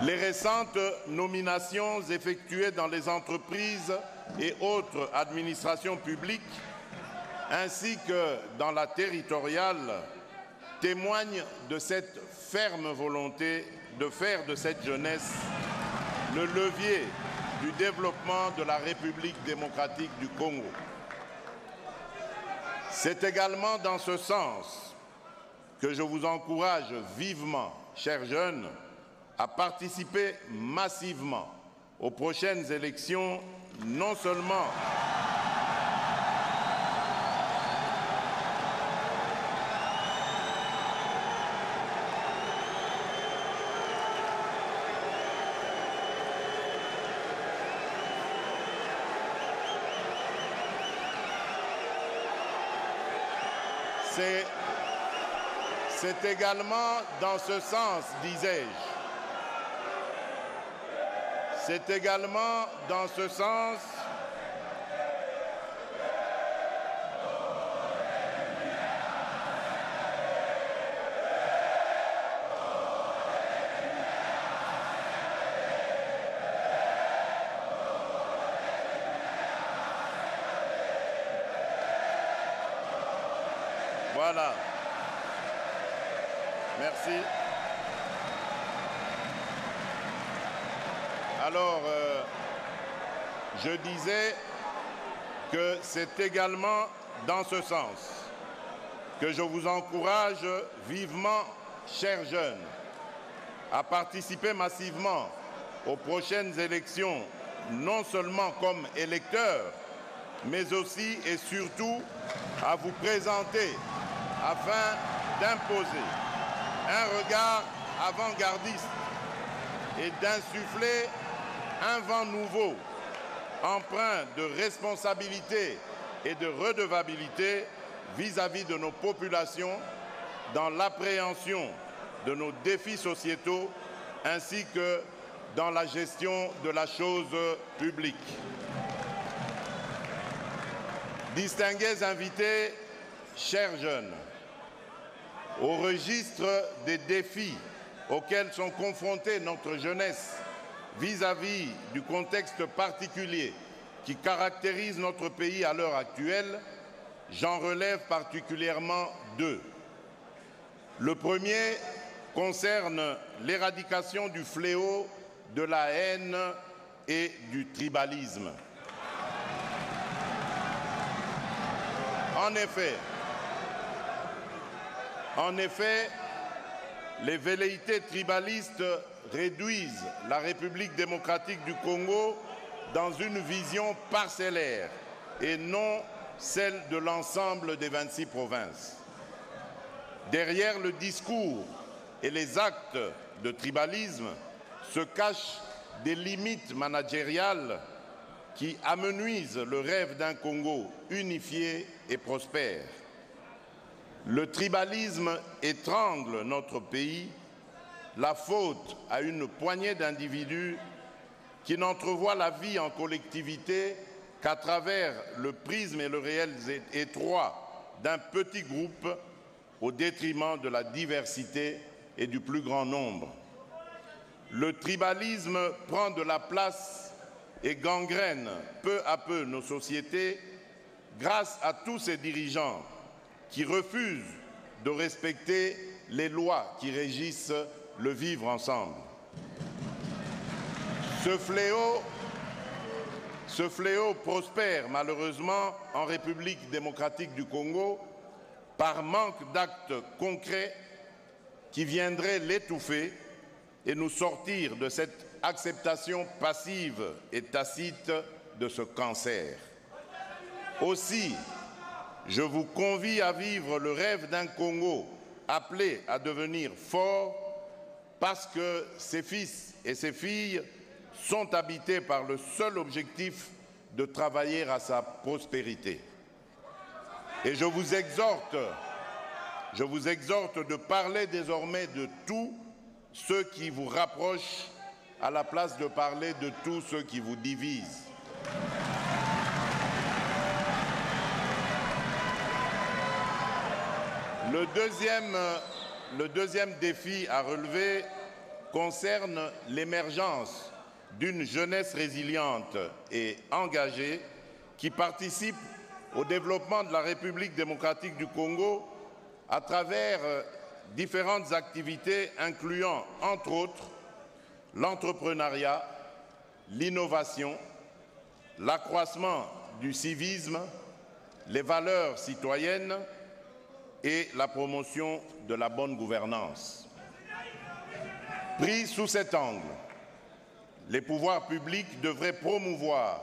Les récentes nominations effectuées dans les entreprises et autres administrations publiques, ainsi que dans la territoriale, témoignent de cette ferme volonté de faire de cette jeunesse le levier du développement de la République démocratique du Congo. C'est également dans ce sens que je vous encourage vivement, chers jeunes, à participer massivement aux prochaines élections, non seulement c'est également dans ce sens, disais-je. C'est également dans ce sens Voilà. Merci. Alors, je disais que c'est également dans ce sens que je vous encourage vivement, chers jeunes, à participer massivement aux prochaines élections, non seulement comme électeurs, mais aussi et surtout à vous présenter afin d'imposer un regard avant-gardiste et d'insuffler un vent nouveau, empreint de responsabilité et de redevabilité vis-à-vis de nos populations dans l'appréhension de nos défis sociétaux ainsi que dans la gestion de la chose publique. Distingués invités, chers jeunes, au registre des défis auxquels sont confrontés notre jeunesse vis-à-vis du contexte particulier qui caractérise notre pays à l'heure actuelle, j'en relève particulièrement deux. Le premier concerne l'éradication du fléau de la haine et du tribalisme. En effet, les velléités tribalistes réduisent la République démocratique du Congo dans une vision parcellaire et non celle de l'ensemble des 26 provinces. Derrière le discours et les actes de tribalisme se cachent des limites managériales qui amenuisent le rêve d'un Congo unifié et prospère. Le tribalisme étrangle notre pays, la faute à une poignée d'individus qui n'entrevoient la vie en collectivité qu'à travers le prisme et le réel étroit d'un petit groupe au détriment de la diversité et du plus grand nombre. Le tribalisme prend de la place et gangrène peu à peu nos sociétés grâce à tous ces dirigeants qui refusent de respecter les lois qui régissent le vivre ensemble. Ce fléau prospère malheureusement en République démocratique du Congo par manque d'actes concrets qui viendraient l'étouffer et nous sortir de cette acceptation passive et tacite de ce cancer. Aussi, je vous convie à vivre le rêve d'un Congo appelé à devenir fort parce que ses fils et ses filles sont habités par le seul objectif de travailler à sa prospérité. Et je vous exhorte de parler désormais de tout ce qui vous rapproche à la place de parler de tout ce qui vous divise. Le deuxième défi à relever concerne l'émergence d'une jeunesse résiliente et engagée qui participe au développement de la République démocratique du Congo à travers différentes activités incluant, entre autres, l'entrepreneuriat, l'innovation, l'accroissement du civisme, les valeurs citoyennes et la promotion de la bonne gouvernance. Pris sous cet angle, les pouvoirs publics devraient promouvoir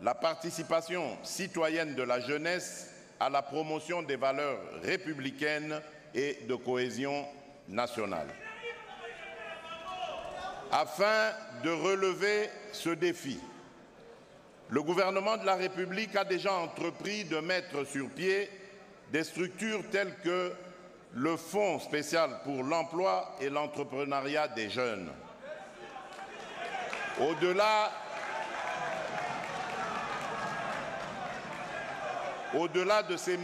la participation citoyenne de la jeunesse à la promotion des valeurs républicaines et de cohésion nationale. Afin de relever ce défi, le gouvernement de la République a déjà entrepris de mettre sur pied des structures telles que le Fonds spécial pour l'emploi et l'entrepreneuriat des jeunes. Au-delà de ces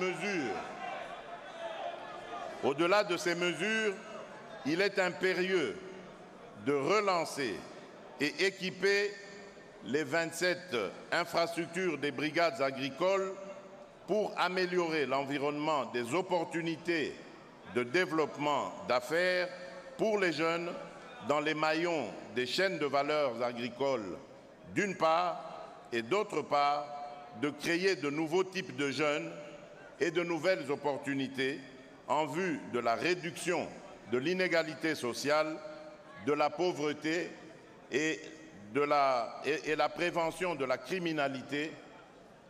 mesures, il est impérieux de relancer et équiper les 27 infrastructures des brigades agricoles pour améliorer l'environnement des opportunités de développement d'affaires pour les jeunes dans les maillons des chaînes de valeurs agricoles d'une part et d'autre part de créer de nouveaux types de jeunes et de nouvelles opportunités en vue de la réduction de l'inégalité sociale, de la pauvreté et la prévention de la criminalité,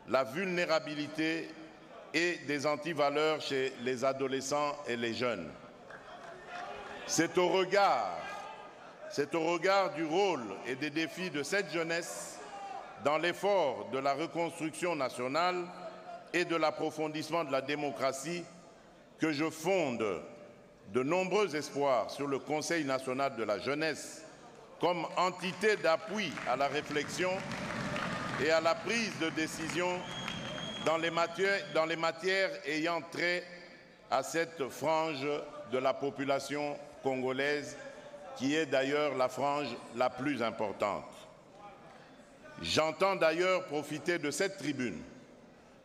la vulnérabilité et des antivaleurs chez les adolescents et les jeunes. C'est au regard du rôle et des défis de cette jeunesse dans l'effort de la reconstruction nationale et de l'approfondissement de la démocratie que je fonde de nombreux espoirs sur le Conseil national de la jeunesse comme entité d'appui à la réflexion et à la prise de décision dans les matières ayant trait à cette frange de la population congolaise qui est d'ailleurs la frange la plus importante. J'entends d'ailleurs profiter de cette tribune,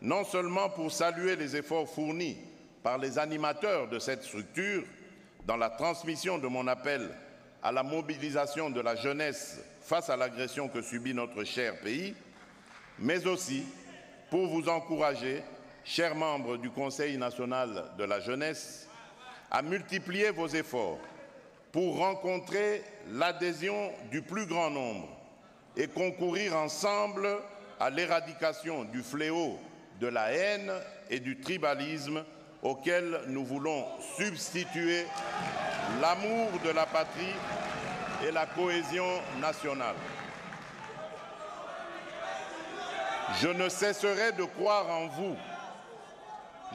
non seulement pour saluer les efforts fournis par les animateurs de cette structure, dans la transmission de mon appel à la mobilisation de la jeunesse face à l'agression que subit notre cher pays, mais aussi pour vous encourager, chers membres du Conseil national de la jeunesse, à multiplier vos efforts pour rencontrer l'adhésion du plus grand nombre et concourir ensemble à l'éradication du fléau de la haine et du tribalisme auquel nous voulons substituer l'amour de la patrie et la cohésion nationale. Je ne cesserai de croire en vous.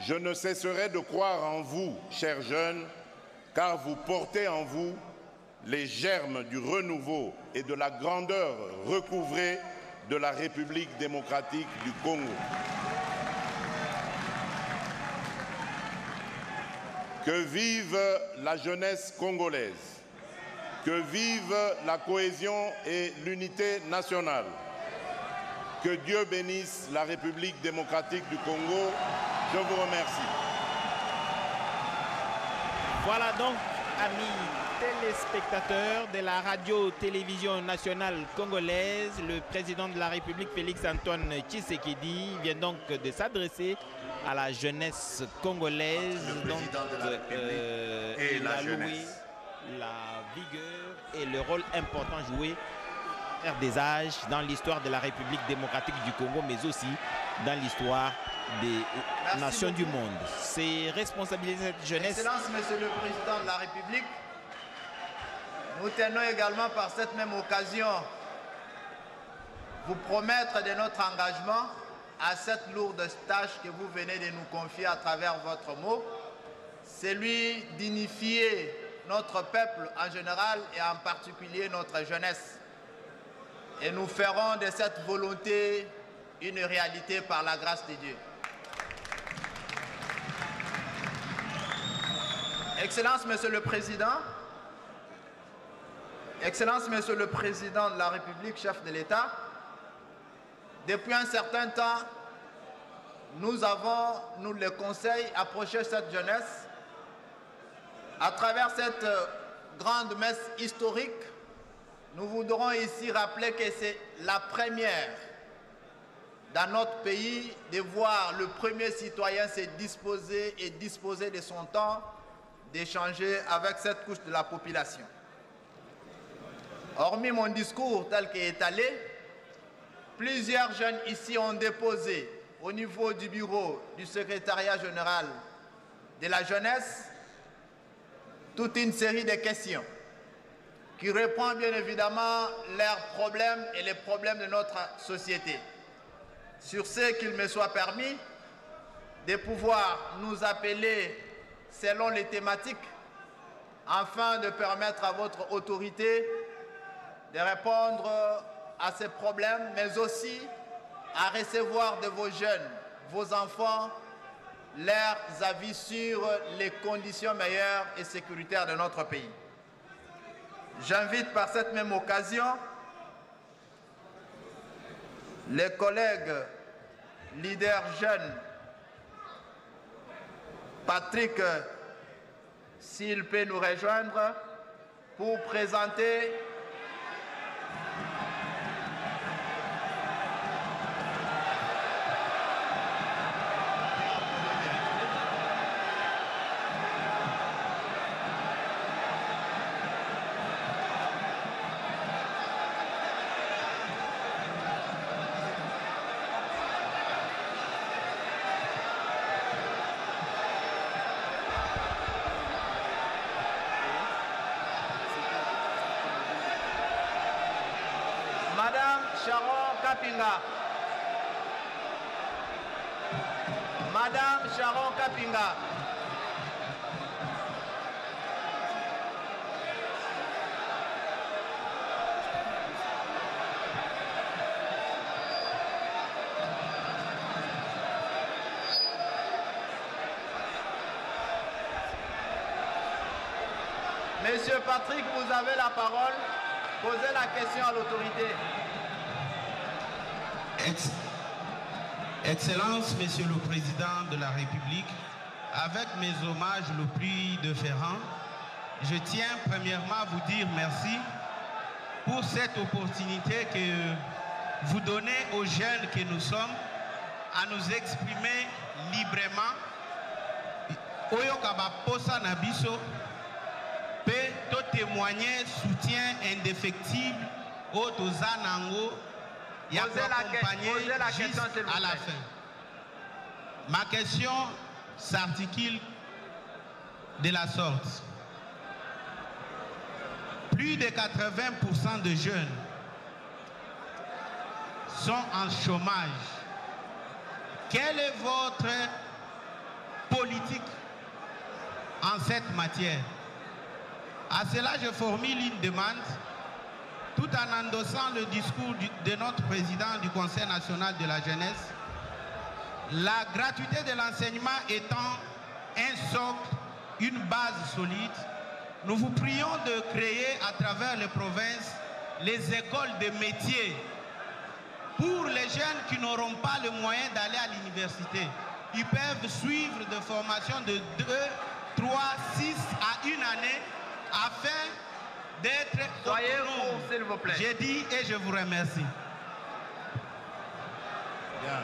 Je ne cesserai de croire en vous, chers jeunes, car vous portez en vous les germes du renouveau et de la grandeur recouvrée de la République démocratique du Congo. Que vive la jeunesse congolaise, que vive la cohésion et l'unité nationale. Que Dieu bénisse la République démocratique du Congo. Je vous remercie. Voilà donc, amis téléspectateurs de la radio-télévision nationale congolaise, le président de la République, Félix-Antoine Tshisekedi, vient donc de s'adresser à la jeunesse congolaise. Le président de la République et il la a loué jeunesse. la vigueur et le rôle important joué des âges dans l'histoire de la République démocratique du Congo, mais aussi dans l'histoire des nations du monde. C'est responsabiliser cette jeunesse. Excellence, Monsieur le Président de la République, nous tenons également par cette même occasion vous promettre de notre engagement à cette lourde tâche que vous venez de nous confier à travers votre mot, celui d'unifier notre peuple en général et en particulier notre jeunesse. Et nous ferons de cette volonté une réalité par la grâce de Dieu. Excellence, Monsieur le Président, Excellence, Monsieur le Président de la République, chef de l'État, depuis un certain temps, nous avons, nous le Conseil, approché cette jeunesse à travers cette grande messe historique. Nous voudrons ici rappeler que c'est la première dans notre pays de voir le premier citoyen se disposer et disposer de son temps d'échanger avec cette couche de la population. Hormis mon discours tel qu'il est étalé, plusieurs jeunes ici ont déposé au niveau du bureau du secrétariat général de la jeunesse toute une série de questions qui répondent bien évidemment leurs problèmes et les problèmes de notre société. Sur ce, qu'il me soit permis de pouvoir nous appeler selon les thématiques afin de permettre à votre autorité de répondre à ces problèmes, mais aussi à recevoir de vos jeunes, vos enfants, leurs avis sur les conditions meilleures et sécuritaires de notre pays. J'invite par cette même occasion les collègues leaders jeunes, Patrick, s'il peut nous rejoindre, pour présenter Madame Sharon Kapinga. Monsieur Patrick, vous avez la parole. Posez la question à l'autorité. Excellence, Monsieur le Président de la République, avec mes hommages le plus déférents, je tiens premièrement à vous dire merci pour cette opportunité que vous donnez aux jeunes que nous sommes à nous exprimer librement. Oyokaba posa nabiso peut témoigner soutien indéfectible au Tozanango et à accompagner jusqu'à la fin. Ma question s'articule de la sorte. Plus de 80% de jeunes sont en chômage. Quelle est votre politique en cette matière? À cela, je formule une demande, tout en endossant le discours de notre président du Conseil national de la jeunesse. La gratuité de l'enseignement étant un socle, une base solide, nous vous prions de créer à travers les provinces les écoles de métiers pour les jeunes qui n'auront pas le moyen d'aller à l'université. Ils peuvent suivre des formations de 2, 3, 6 à une année afin d'être autonomes. S'il vous plaît. J'ai dit et je vous remercie. Bien.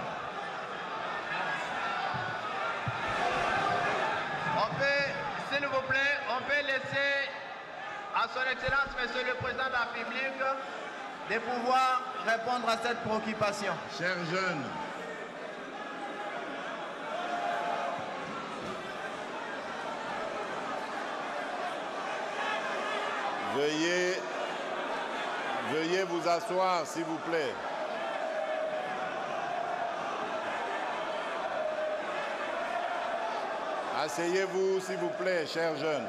S'il vous plaît, on peut laisser à son Excellence, Monsieur le Président de la République, de pouvoir répondre à cette préoccupation. Chers jeunes, veuillez vous asseoir, s'il vous plaît. Asseyez-vous, s'il vous plaît, chers jeunes.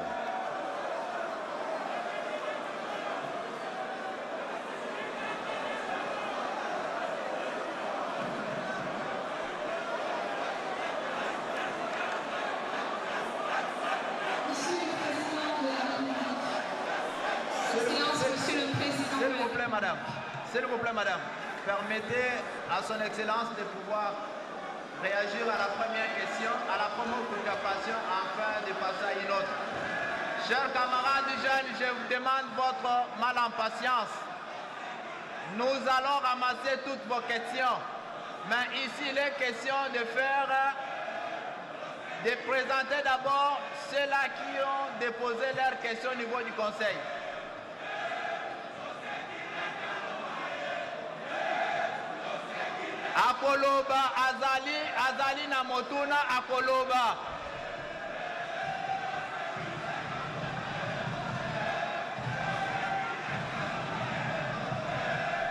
S'il vous plaît, madame, permettez à son Excellence de pouvoir réagir à la première question, à la première préoccupation, afin de passer à une autre. Chers camarades jeunes, je vous demande votre mal en patience. Nous allons ramasser toutes vos questions. Mais ici, il est question de présenter d'abord ceux-là qui ont déposé leurs questions au niveau du Conseil. Akoloba Azali Namotuna Akoloba.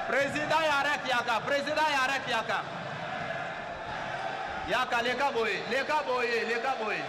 Président Yarek Yaka, Président Yarek Yaka. Yaka Leka Boye.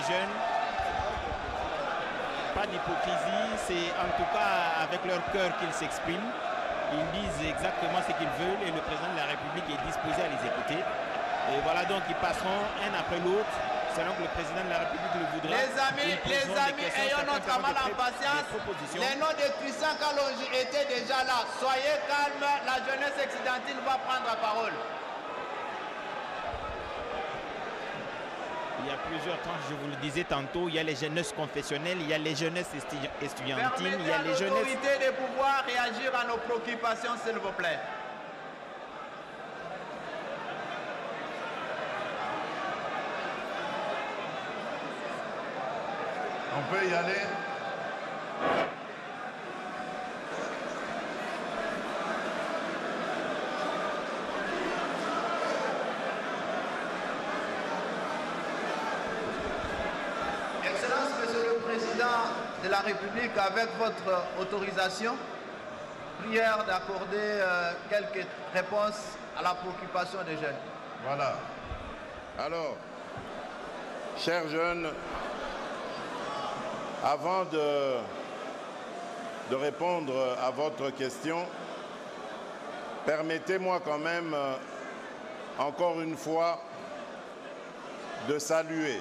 Jeunes, pas d'hypocrisie, c'est en tout cas avec leur cœur qu'ils s'expriment. Ils disent exactement ce qu'ils veulent et le président de la République est disposé à les écouter. Et voilà, donc ils passeront un après l'autre selon que le président de la République le voudra. Les amis, ayons notre mal en patience. Les noms de Christian Kalonji étaient déjà là. Soyez calmes, la jeunesse occidentale va prendre la parole. Il y a plusieurs tranches, je vous le disais tantôt, il y a les jeunesses confessionnelles, il y a les jeunesses estudiantines, il y a les jeunesses... Permettez de pouvoir réagir à nos préoccupations, s'il vous plaît. On peut y aller. Excellence, Monsieur le Président de la République, avec votre autorisation, prière d'accorder quelques réponses à la préoccupation des jeunes. Voilà. Alors, chers jeunes, avant de répondre à votre question, permettez-moi quand même, encore une fois, de saluer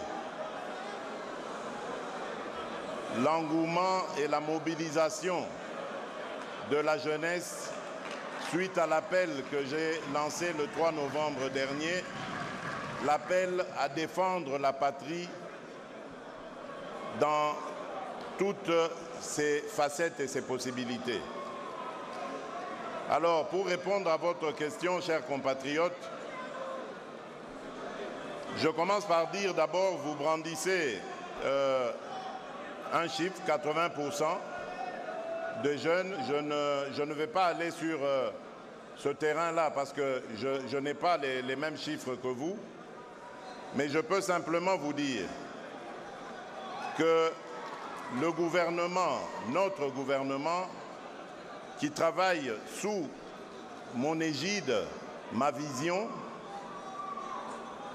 l'engouement et la mobilisation de la jeunesse suite à l'appel que j'ai lancé le 3 novembre dernier, l'appel à défendre la patrie dans toutes ses facettes et ses possibilités. Alors, pour répondre à votre question, chers compatriotes, je commence par dire d'abord, vous brandissez un chiffre, 80% de jeunes. Je ne vais pas aller sur ce terrain-là parce que je n'ai pas les mêmes chiffres que vous, mais je peux simplement vous dire que le gouvernement, notre gouvernement, qui travaille sous mon égide, ma vision,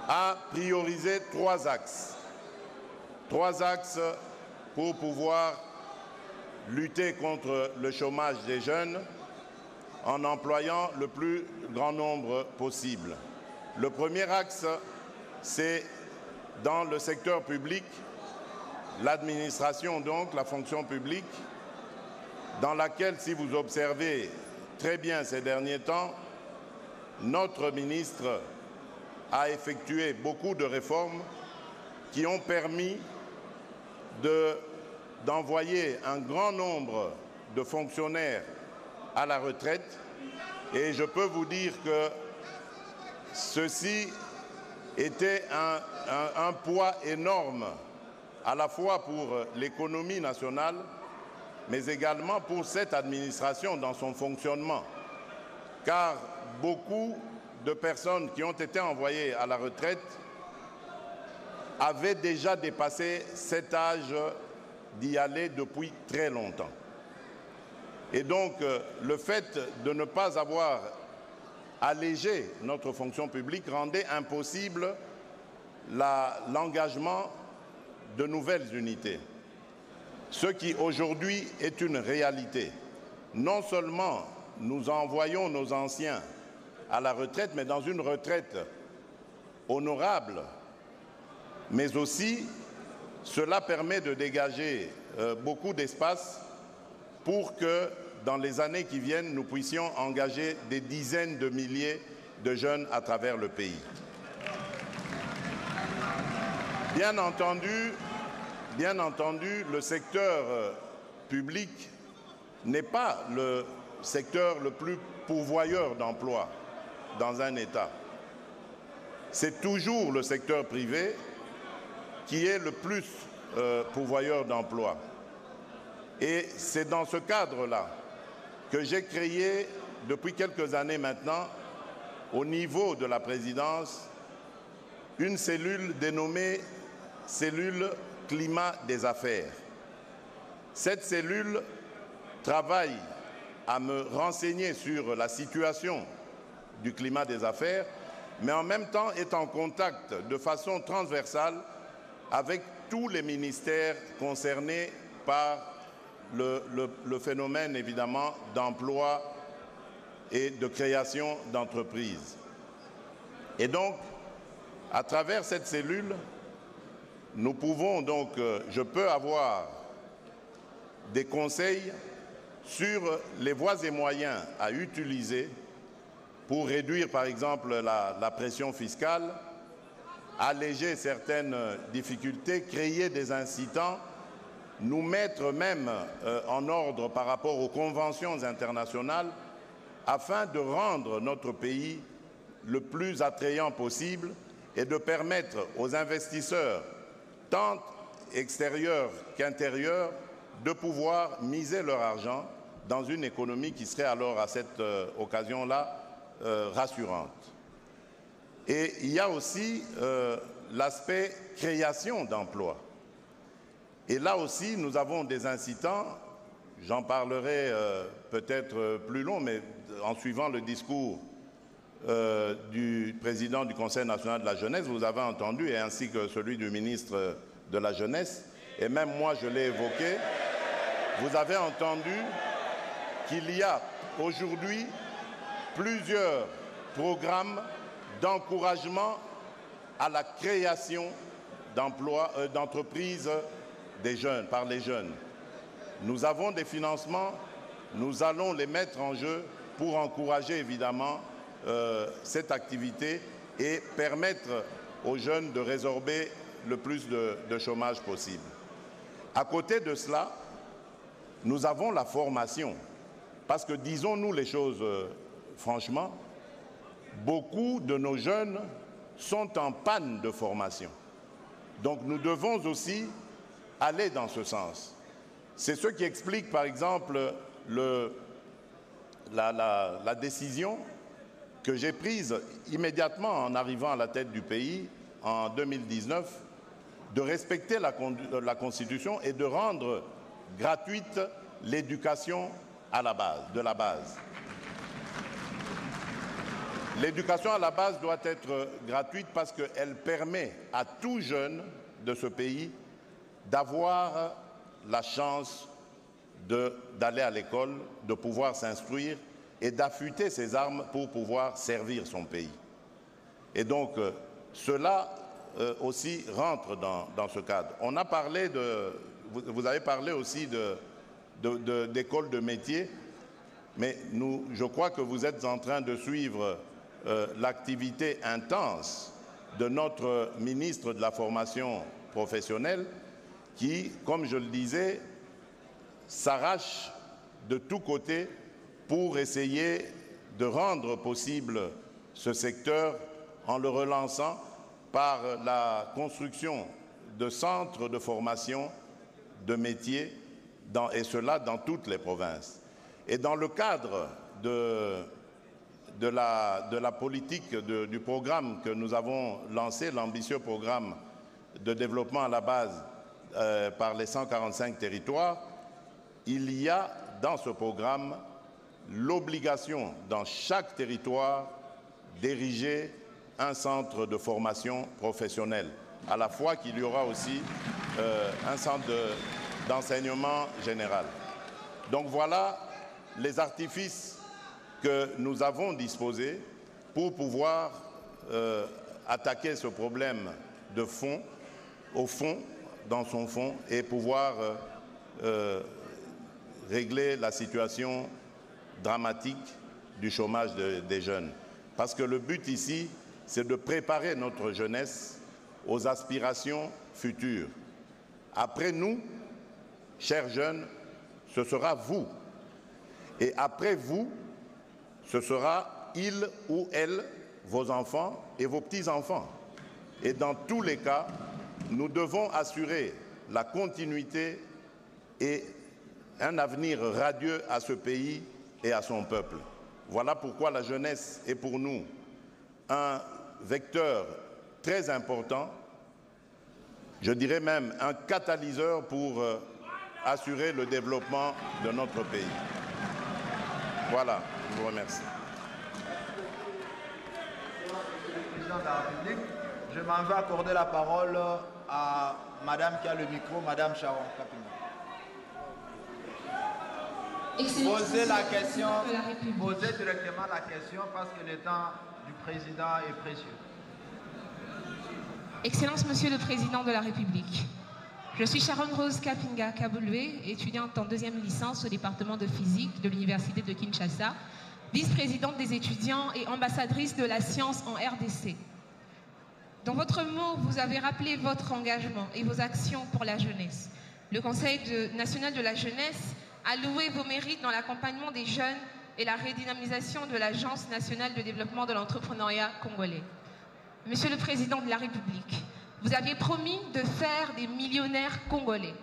a priorisé 3 axes. 3 axes pour pouvoir lutter contre le chômage des jeunes en employant le plus grand nombre possible. Le premier axe, c'est dans le secteur public, l'administration donc, la fonction publique, dans laquelle, si vous observez très bien ces derniers temps, notre ministre a effectué beaucoup de réformes qui ont permis d'envoyer un grand nombre de fonctionnaires à la retraite. Et je peux vous dire que ceci était un poids énorme, à la fois pour l'économie nationale, mais également pour cette administration dans son fonctionnement. Car beaucoup de personnes qui ont été envoyées à la retraite avaient déjà dépassé cet âge d'y aller depuis très longtemps. Et donc, le fait de ne pas avoir allégé notre fonction publique rendait impossible l'engagement de nouvelles unités. Ce qui aujourd'hui est une réalité. Non seulement nous envoyons nos anciens à la retraite, mais dans une retraite honorable, mais aussi cela permet de dégager beaucoup d'espace pour que dans les années qui viennent, nous puissions engager des dizaines de milliers de jeunes à travers le pays. Bien entendu, le secteur public n'est pas le secteur le plus pourvoyeur d'emplois dans un État. C'est toujours le secteur privé qui est le plus pourvoyeur d'emplois. Et c'est dans ce cadre-là que j'ai créé, depuis quelques années maintenant, au niveau de la présidence, une cellule dénommée cellule climat des affaires. Cette cellule travaille à me renseigner sur la situation du climat des affaires, mais en même temps est en contact de façon transversale avec tous les ministères concernés par le phénomène, évidemment, d'emploi et de création d'entreprises. Et donc, à travers cette cellule, nous pouvons donc, je peux avoir des conseils sur les voies et moyens à utiliser pour réduire, par exemple, la pression fiscale, alléger certaines difficultés, créer des incitants, nous mettre même en ordre par rapport aux conventions internationales afin de rendre notre pays le plus attrayant possible et de permettre aux investisseurs, tant extérieurs qu'intérieurs, de pouvoir miser leur argent dans une économie qui serait alors à cette occasion-là rassurante. Et il y a aussi l'aspect création d'emplois. Et là aussi, nous avons des incitants, j'en parlerai peut-être plus long, mais en suivant le discours du président du Conseil national de la jeunesse, vous avez entendu, et ainsi que celui du ministre de la Jeunesse, et même moi je l'ai évoqué, vous avez entendu qu'il y a aujourd'hui plusieurs programmes d'encouragement à la création d'emplois, d'entreprises des jeunes, par les jeunes. Nous avons des financements, nous allons les mettre en jeu pour encourager évidemment cette activité et permettre aux jeunes de résorber le plus de chômage possible. À côté de cela, nous avons la formation. Parce que disons-nous les choses franchement, beaucoup de nos jeunes sont en panne de formation. Donc nous devons aussi aller dans ce sens. C'est ce qui explique par exemple la décision que j'ai prise immédiatement en arrivant à la tête du pays en 2019 de respecter la Constitution et de rendre gratuite l'éducation à la base, de la base. L'éducation à la base doit être gratuite parce qu'elle permet à tout jeune de ce pays d'avoir la chance d'aller à l'école, de pouvoir s'instruire et d'affûter ses armes pour pouvoir servir son pays. Et donc, cela aussi rentre dans ce cadre. On a parlé vous avez parlé aussi d'écoles de métiers, mais je crois que vous êtes en train de suivre l'activité intense de notre ministre de la formation professionnelle qui, comme je le disais, s'arrache de tous côtés pour essayer de rendre possible ce secteur en le relançant par la construction de centres de formation de métiers, et cela dans toutes les provinces. Et dans le cadre de la politique du programme que nous avons lancé, l'ambitieux programme de développement à la base par les 145 territoires, il y a dans ce programme l'obligation dans chaque territoire d'ériger un centre de formation professionnelle, à la fois qu'il y aura aussi un centre d'enseignement général. Donc voilà les artifices que nous avons disposés pour pouvoir attaquer ce problème de fond, au fond, dans son fond, et pouvoir régler la situation dramatique du chômage des jeunes. Parce que le but ici, c'est de préparer notre jeunesse aux aspirations futures. Après nous, chers jeunes, ce sera vous. Et après vous, ce sera il ou elle, vos enfants et vos petits-enfants. Et dans tous les cas, nous devons assurer la continuité et un avenir radieux à ce pays et à son peuple. Voilà pourquoi la jeunesse est pour nous un vecteur très important, je dirais même un catalyseur pour assurer le développement de notre pays. Voilà, je vous remercie. Monsieur le Président de la République, je m'en vais accorder la parole à Madame qui a le micro, Madame Sharon Kapinga. Posez la question, posez directement la question parce que le temps du Président est précieux. Excellence, Monsieur le Président de la République. Je suis Sharon Rose Kapinga Kaboulwe, étudiante en deuxième licence au département de physique de l'Université de Kinshasa, vice-présidente des étudiants et ambassadrice de la science en RDC. Dans votre mot, vous avez rappelé votre engagement et vos actions pour la jeunesse. Le Conseil national de la jeunesse a loué vos mérites dans l'accompagnement des jeunes et la redynamisation de l'Agence nationale de développement de l'entrepreneuriat congolais. Monsieur le Président de la République, vous aviez promis de faire des millionnaires congolais.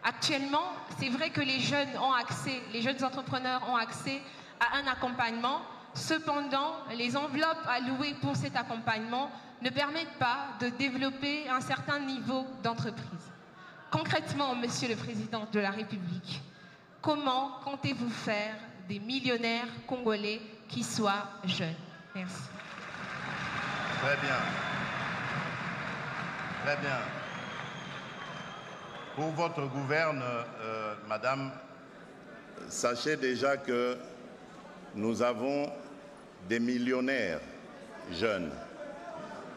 Actuellement, c'est vrai que les jeunes entrepreneurs ont accès à un accompagnement. Cependant, les enveloppes allouées pour cet accompagnement ne permettent pas de développer un certain niveau d'entreprise. Concrètement, Monsieur le Président de la République, comment comptez-vous faire des millionnaires congolais qui soient jeunes? Merci. Très bien. Très bien. Pour votre gouverne, Madame, sachez déjà que nous avons des millionnaires jeunes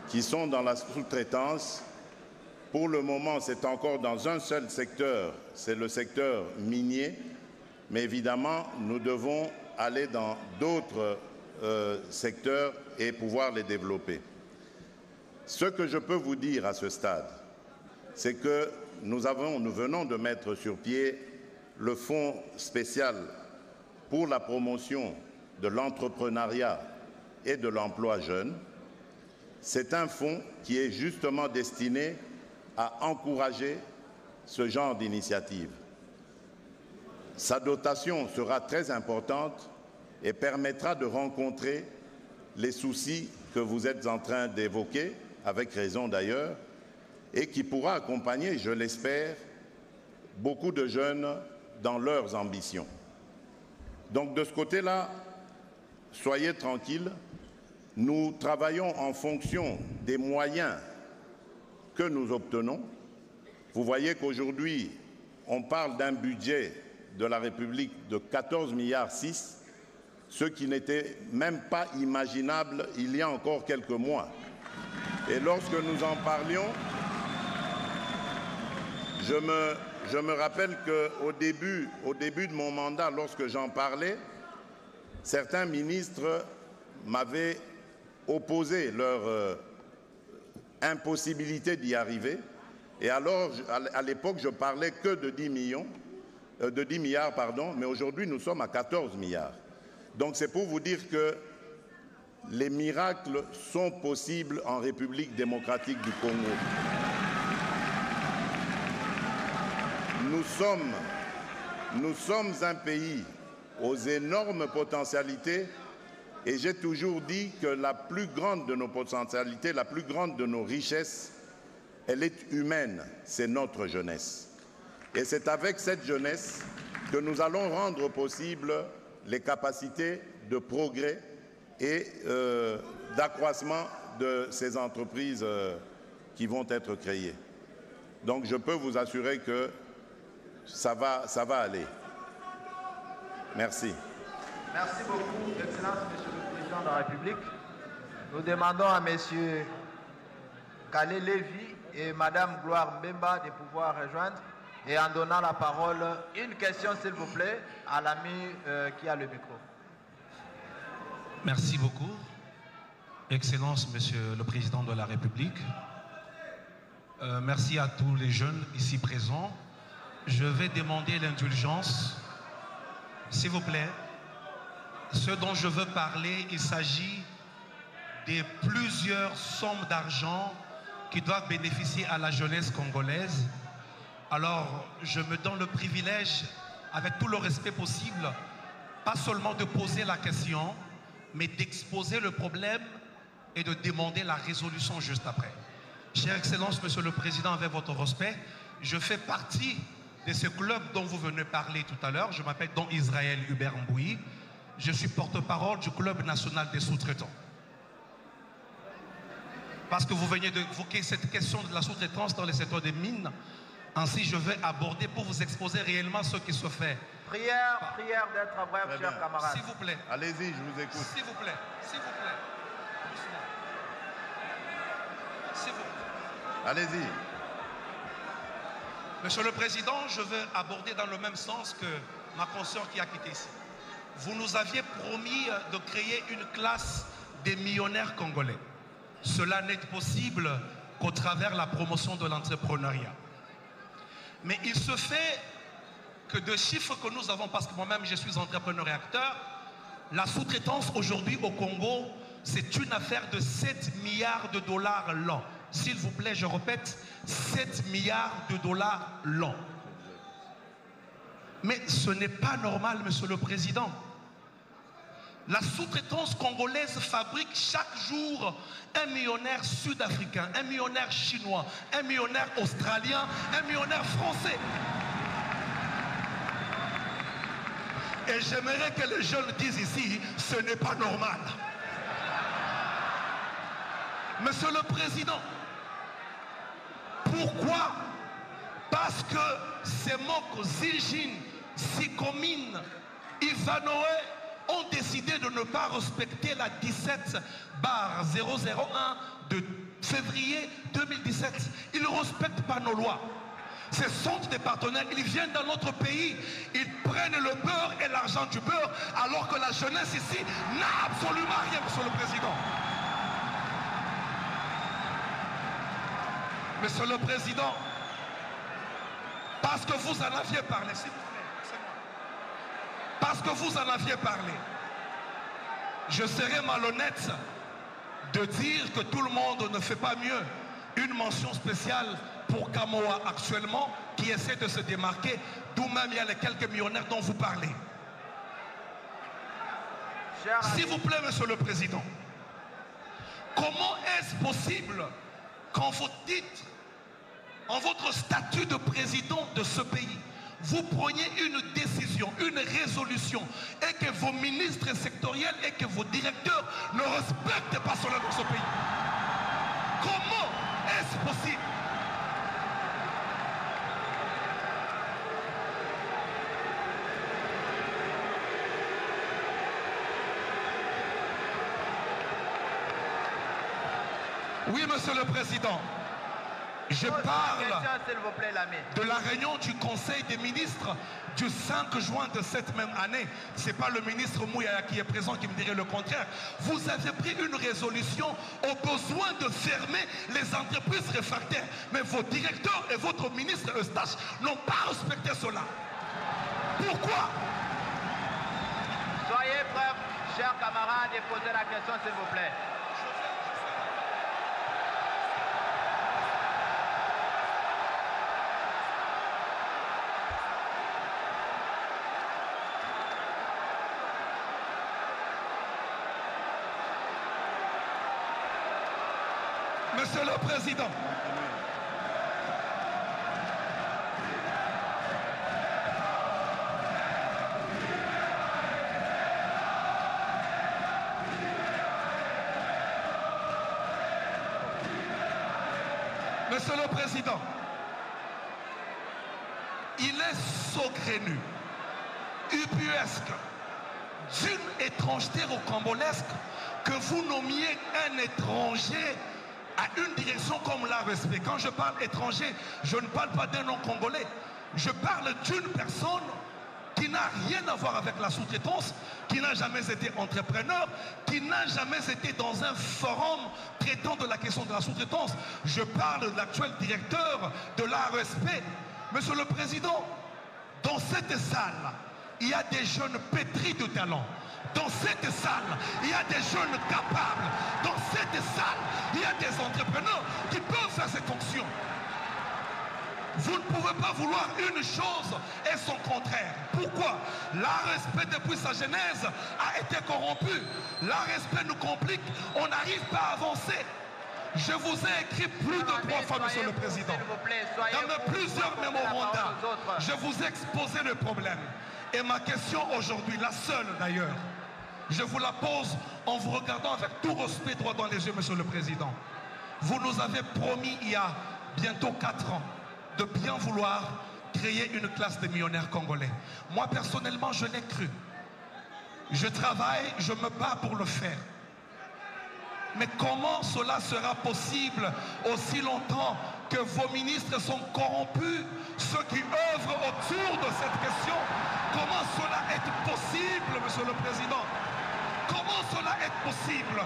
qui sont dans la sous-traitance. Pour le moment, c'est encore dans un seul secteur, c'est le secteur minier, mais évidemment, nous devons aller dans d'autres secteurs et pouvoir les développer. Ce que je peux vous dire à ce stade, c'est que nous venons de mettre sur pied le fonds spécial pour la promotion de l'entrepreneuriat et de l'emploi jeune. C'est un fonds qui est justement destiné à encourager ce genre d'initiative. Sa dotation sera très importante et permettra de rencontrer les soucis que vous êtes en train d'évoquer, avec raison d'ailleurs, et qui pourra accompagner, je l'espère, beaucoup de jeunes dans leurs ambitions. Donc de ce côté-là, soyez tranquilles, nous travaillons en fonction des moyens que nous obtenons. Vous voyez qu'aujourd'hui, on parle d'un budget de la République de 14,6 milliards, ce qui n'était même pas imaginable il y a encore quelques mois. Et lorsque nous en parlions, je me rappelle qu'au début de mon mandat, lorsque j'en parlais, certains ministres m'avaient opposé leur impossibilité d'y arriver. Et alors, à l'époque, je parlais que de 10 milliards, mais aujourd'hui, nous sommes à 14 milliards. Donc, c'est pour vous dire que les miracles sont possibles en République démocratique du Congo. Nous sommes un pays aux énormes potentialités et j'ai toujours dit que la plus grande de nos potentialités, la plus grande de nos richesses, elle est humaine, c'est notre jeunesse. Et c'est avec cette jeunesse que nous allons rendre possible les capacités de progrès et d'accroissement de ces entreprises qui vont être créées. Donc je peux vous assurer que ça va aller. Merci. Merci beaucoup, Excellence, Monsieur le Président de la République. Nous demandons à Monsieur Kalé Lévy et Madame Gloire Mbemba de pouvoir rejoindre. Et en donnant la parole, une question s'il vous plaît à l'ami qui a le micro. Merci beaucoup. Excellence, Monsieur le Président de la République. Merci à tous les jeunes ici présents. Je vais demander l'indulgence, s'il vous plaît. Ce dont je veux parler, il s'agit de plusieurs sommes d'argent qui doivent bénéficier à la jeunesse congolaise. Alors, je me donne le privilège, avec tout le respect possible, pas seulement de poser la question, mais d'exposer le problème et de demander la résolution juste après. Chère Excellence, Monsieur le Président, avec votre respect, je fais partie de ce club dont vous venez parler tout à l'heure. Je m'appelle Don Israël Hubert Mbouyi. Je suis porte-parole du Club national des sous-traitants. Parce que vous venez d'évoquer cette question de la sous-traitance dans le secteur des mines, ainsi je vais aborder pour vous exposer réellement ce qui se fait. Prière d'être bref, chers camarades. S'il vous plaît. Allez-y, je vous écoute. S'il vous plaît, s'il vous plaît. S'il vous plaît. Allez-y. Monsieur le Président, je veux aborder dans le même sens que ma consoeur qui a quitté ici. Vous nous aviez promis de créer une classe des millionnaires congolais. Cela n'est possible qu'au travers de la promotion de l'entrepreneuriat. Mais il se fait que de chiffres que nous avons, parce que moi-même je suis entrepreneur et acteur, la sous-traitance aujourd'hui au Congo, c'est une affaire de 7 milliards de dollars l'an. S'il vous plaît, je répète, 7 milliards de dollars l'an. Mais ce n'est pas normal, Monsieur le Président. La sous-traitance congolaise fabrique chaque jour un millionnaire sud-africain, un millionnaire chinois, un millionnaire australien, un millionnaire français. Et j'aimerais que les jeunes disent ici, ce n'est pas normal. Monsieur le Président, pourquoi? Parce que ces mots Zijin, Sikomine, Ivanoé ont décidé de ne pas respecter la 17/001 de février 2017. Ils ne respectent pas nos lois. Ce sont des partenaires, ils viennent dans notre pays, ils prennent le beurre et l'argent du beurre, alors que la jeunesse ici n'a absolument rien, Monsieur le Président. Monsieur le Président, parce que vous en aviez parlé, s'il vous plaît, c'est moi. Parce que vous en aviez parlé, je serais malhonnête de dire que tout le monde ne fait pas mieux. Une mention spéciale pour Kamoa actuellement, qui essaie de se démarquer, d'où même il y a les quelques millionnaires dont vous parlez. S'il vous plaît, Monsieur le Président, comment est-ce possible qu'en vos titres, en votre statut de président de ce pays, vous preniez une décision, une résolution, et que vos ministres sectoriels et que vos directeurs ne respectent pas cela dans ce pays? Comment est-ce possible? Oui, Monsieur le Président. Je parle de la réunion du Conseil des ministres du 5 juin de cette même année. Ce n'est pas le ministre Mouyaya qui est présent qui me dirait le contraire. Vous avez pris une résolution au besoin de fermer les entreprises réfractaires. Mais vos directeurs et votre ministre Eustache n'ont pas respecté cela. Pourquoi? Soyez prêts, chers camarades, et posez la question, s'il vous plaît. Monsieur le Président, Monsieur le Président, il est saugrenu, ubuesque, d'une étrangeté rocambolesque que vous nommiez un étranger à une direction comme l'ARSP. Quand je parle étranger, je ne parle pas d'un nom congolais. Je parle d'une personne qui n'a rien à voir avec la sous-traitance, qui n'a jamais été entrepreneur, qui n'a jamais été dans un forum traitant de la question de la sous-traitance. Je parle de l'actuel directeur de l'ARSP. Monsieur le Président, dans cette salle, il y a des jeunes pétris de talent. Dans cette salle, il y a des jeunes capables. Dans cette salle, il y a des entrepreneurs qui peuvent faire cette fonction. Vous ne pouvez pas vouloir une chose et son contraire. Pourquoi? L'ARSP depuis sa genèse a été corrompu. L'ARSP nous complique, on n'arrive pas à avancer. Je vous ai écrit plus de 3 fois, Monsieur le Président. Dans mes plusieurs mémorandums, je vous ai exposé le problème. Et ma question aujourd'hui, la seule d'ailleurs, je vous la pose en vous regardant avec tout respect droit dans les yeux, Monsieur le Président. Vous nous avez promis il y a bientôt 4 ans de bien vouloir créer une classe de millionnaires congolais. Moi, personnellement, je l'ai cru. Je travaille, je me bats pour le faire. Mais comment cela sera possible aussi longtemps que vos ministres sont corrompus, ceux qui œuvrent autour de cette question? Comment cela est possible, Monsieur le Président? Comment cela est possible?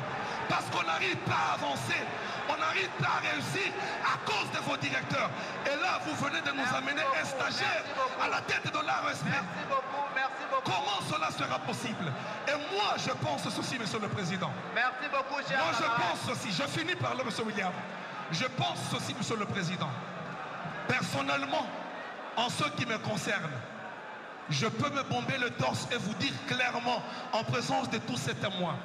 Parce qu'on n'arrive pas à avancer, on n'arrive pas à réussir à cause de vos directeurs. Et là, vous venez de nous amener un stagiaire à la tête de l'ARSP. Merci beaucoup, merci beaucoup. Comment cela sera possible? Et moi, je pense ceci, Monsieur le Président. Merci beaucoup, cher Moi, je camarade. pense ceci. Je finis par là, Monsieur William. Je pense ceci, Monsieur le Président. Personnellement, en ce qui me concerne, je peux me bomber le torse et vous dire clairement, en présence de tous ces témoins,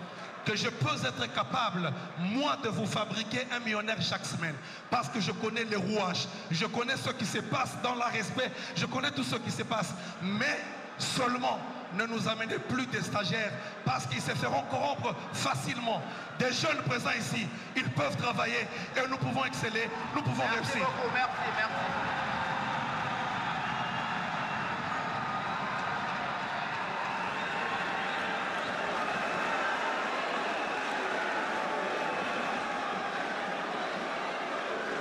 que je peux être capable, moi, de vous fabriquer un millionnaire chaque semaine. Parce que je connais les rouages, je connais ce qui se passe dans le respect, je connais tout ce qui se passe. Mais seulement, ne nous amenez plus des stagiaires parce qu'ils se feront corrompre facilement. Des jeunes présents ici, ils peuvent travailler et nous pouvons exceller, nous pouvons réussir. Merci beaucoup, merci, merci.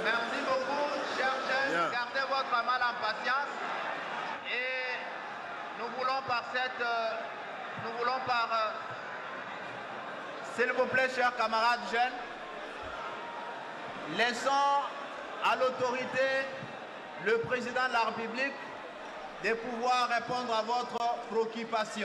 Merci beaucoup, chers jeunes. Bien. Gardez votre mal en patience. Et nous voulons s'il vous plaît, chers camarades jeunes, laissons à l'autorité, le président de la République, de pouvoir répondre à votre préoccupation.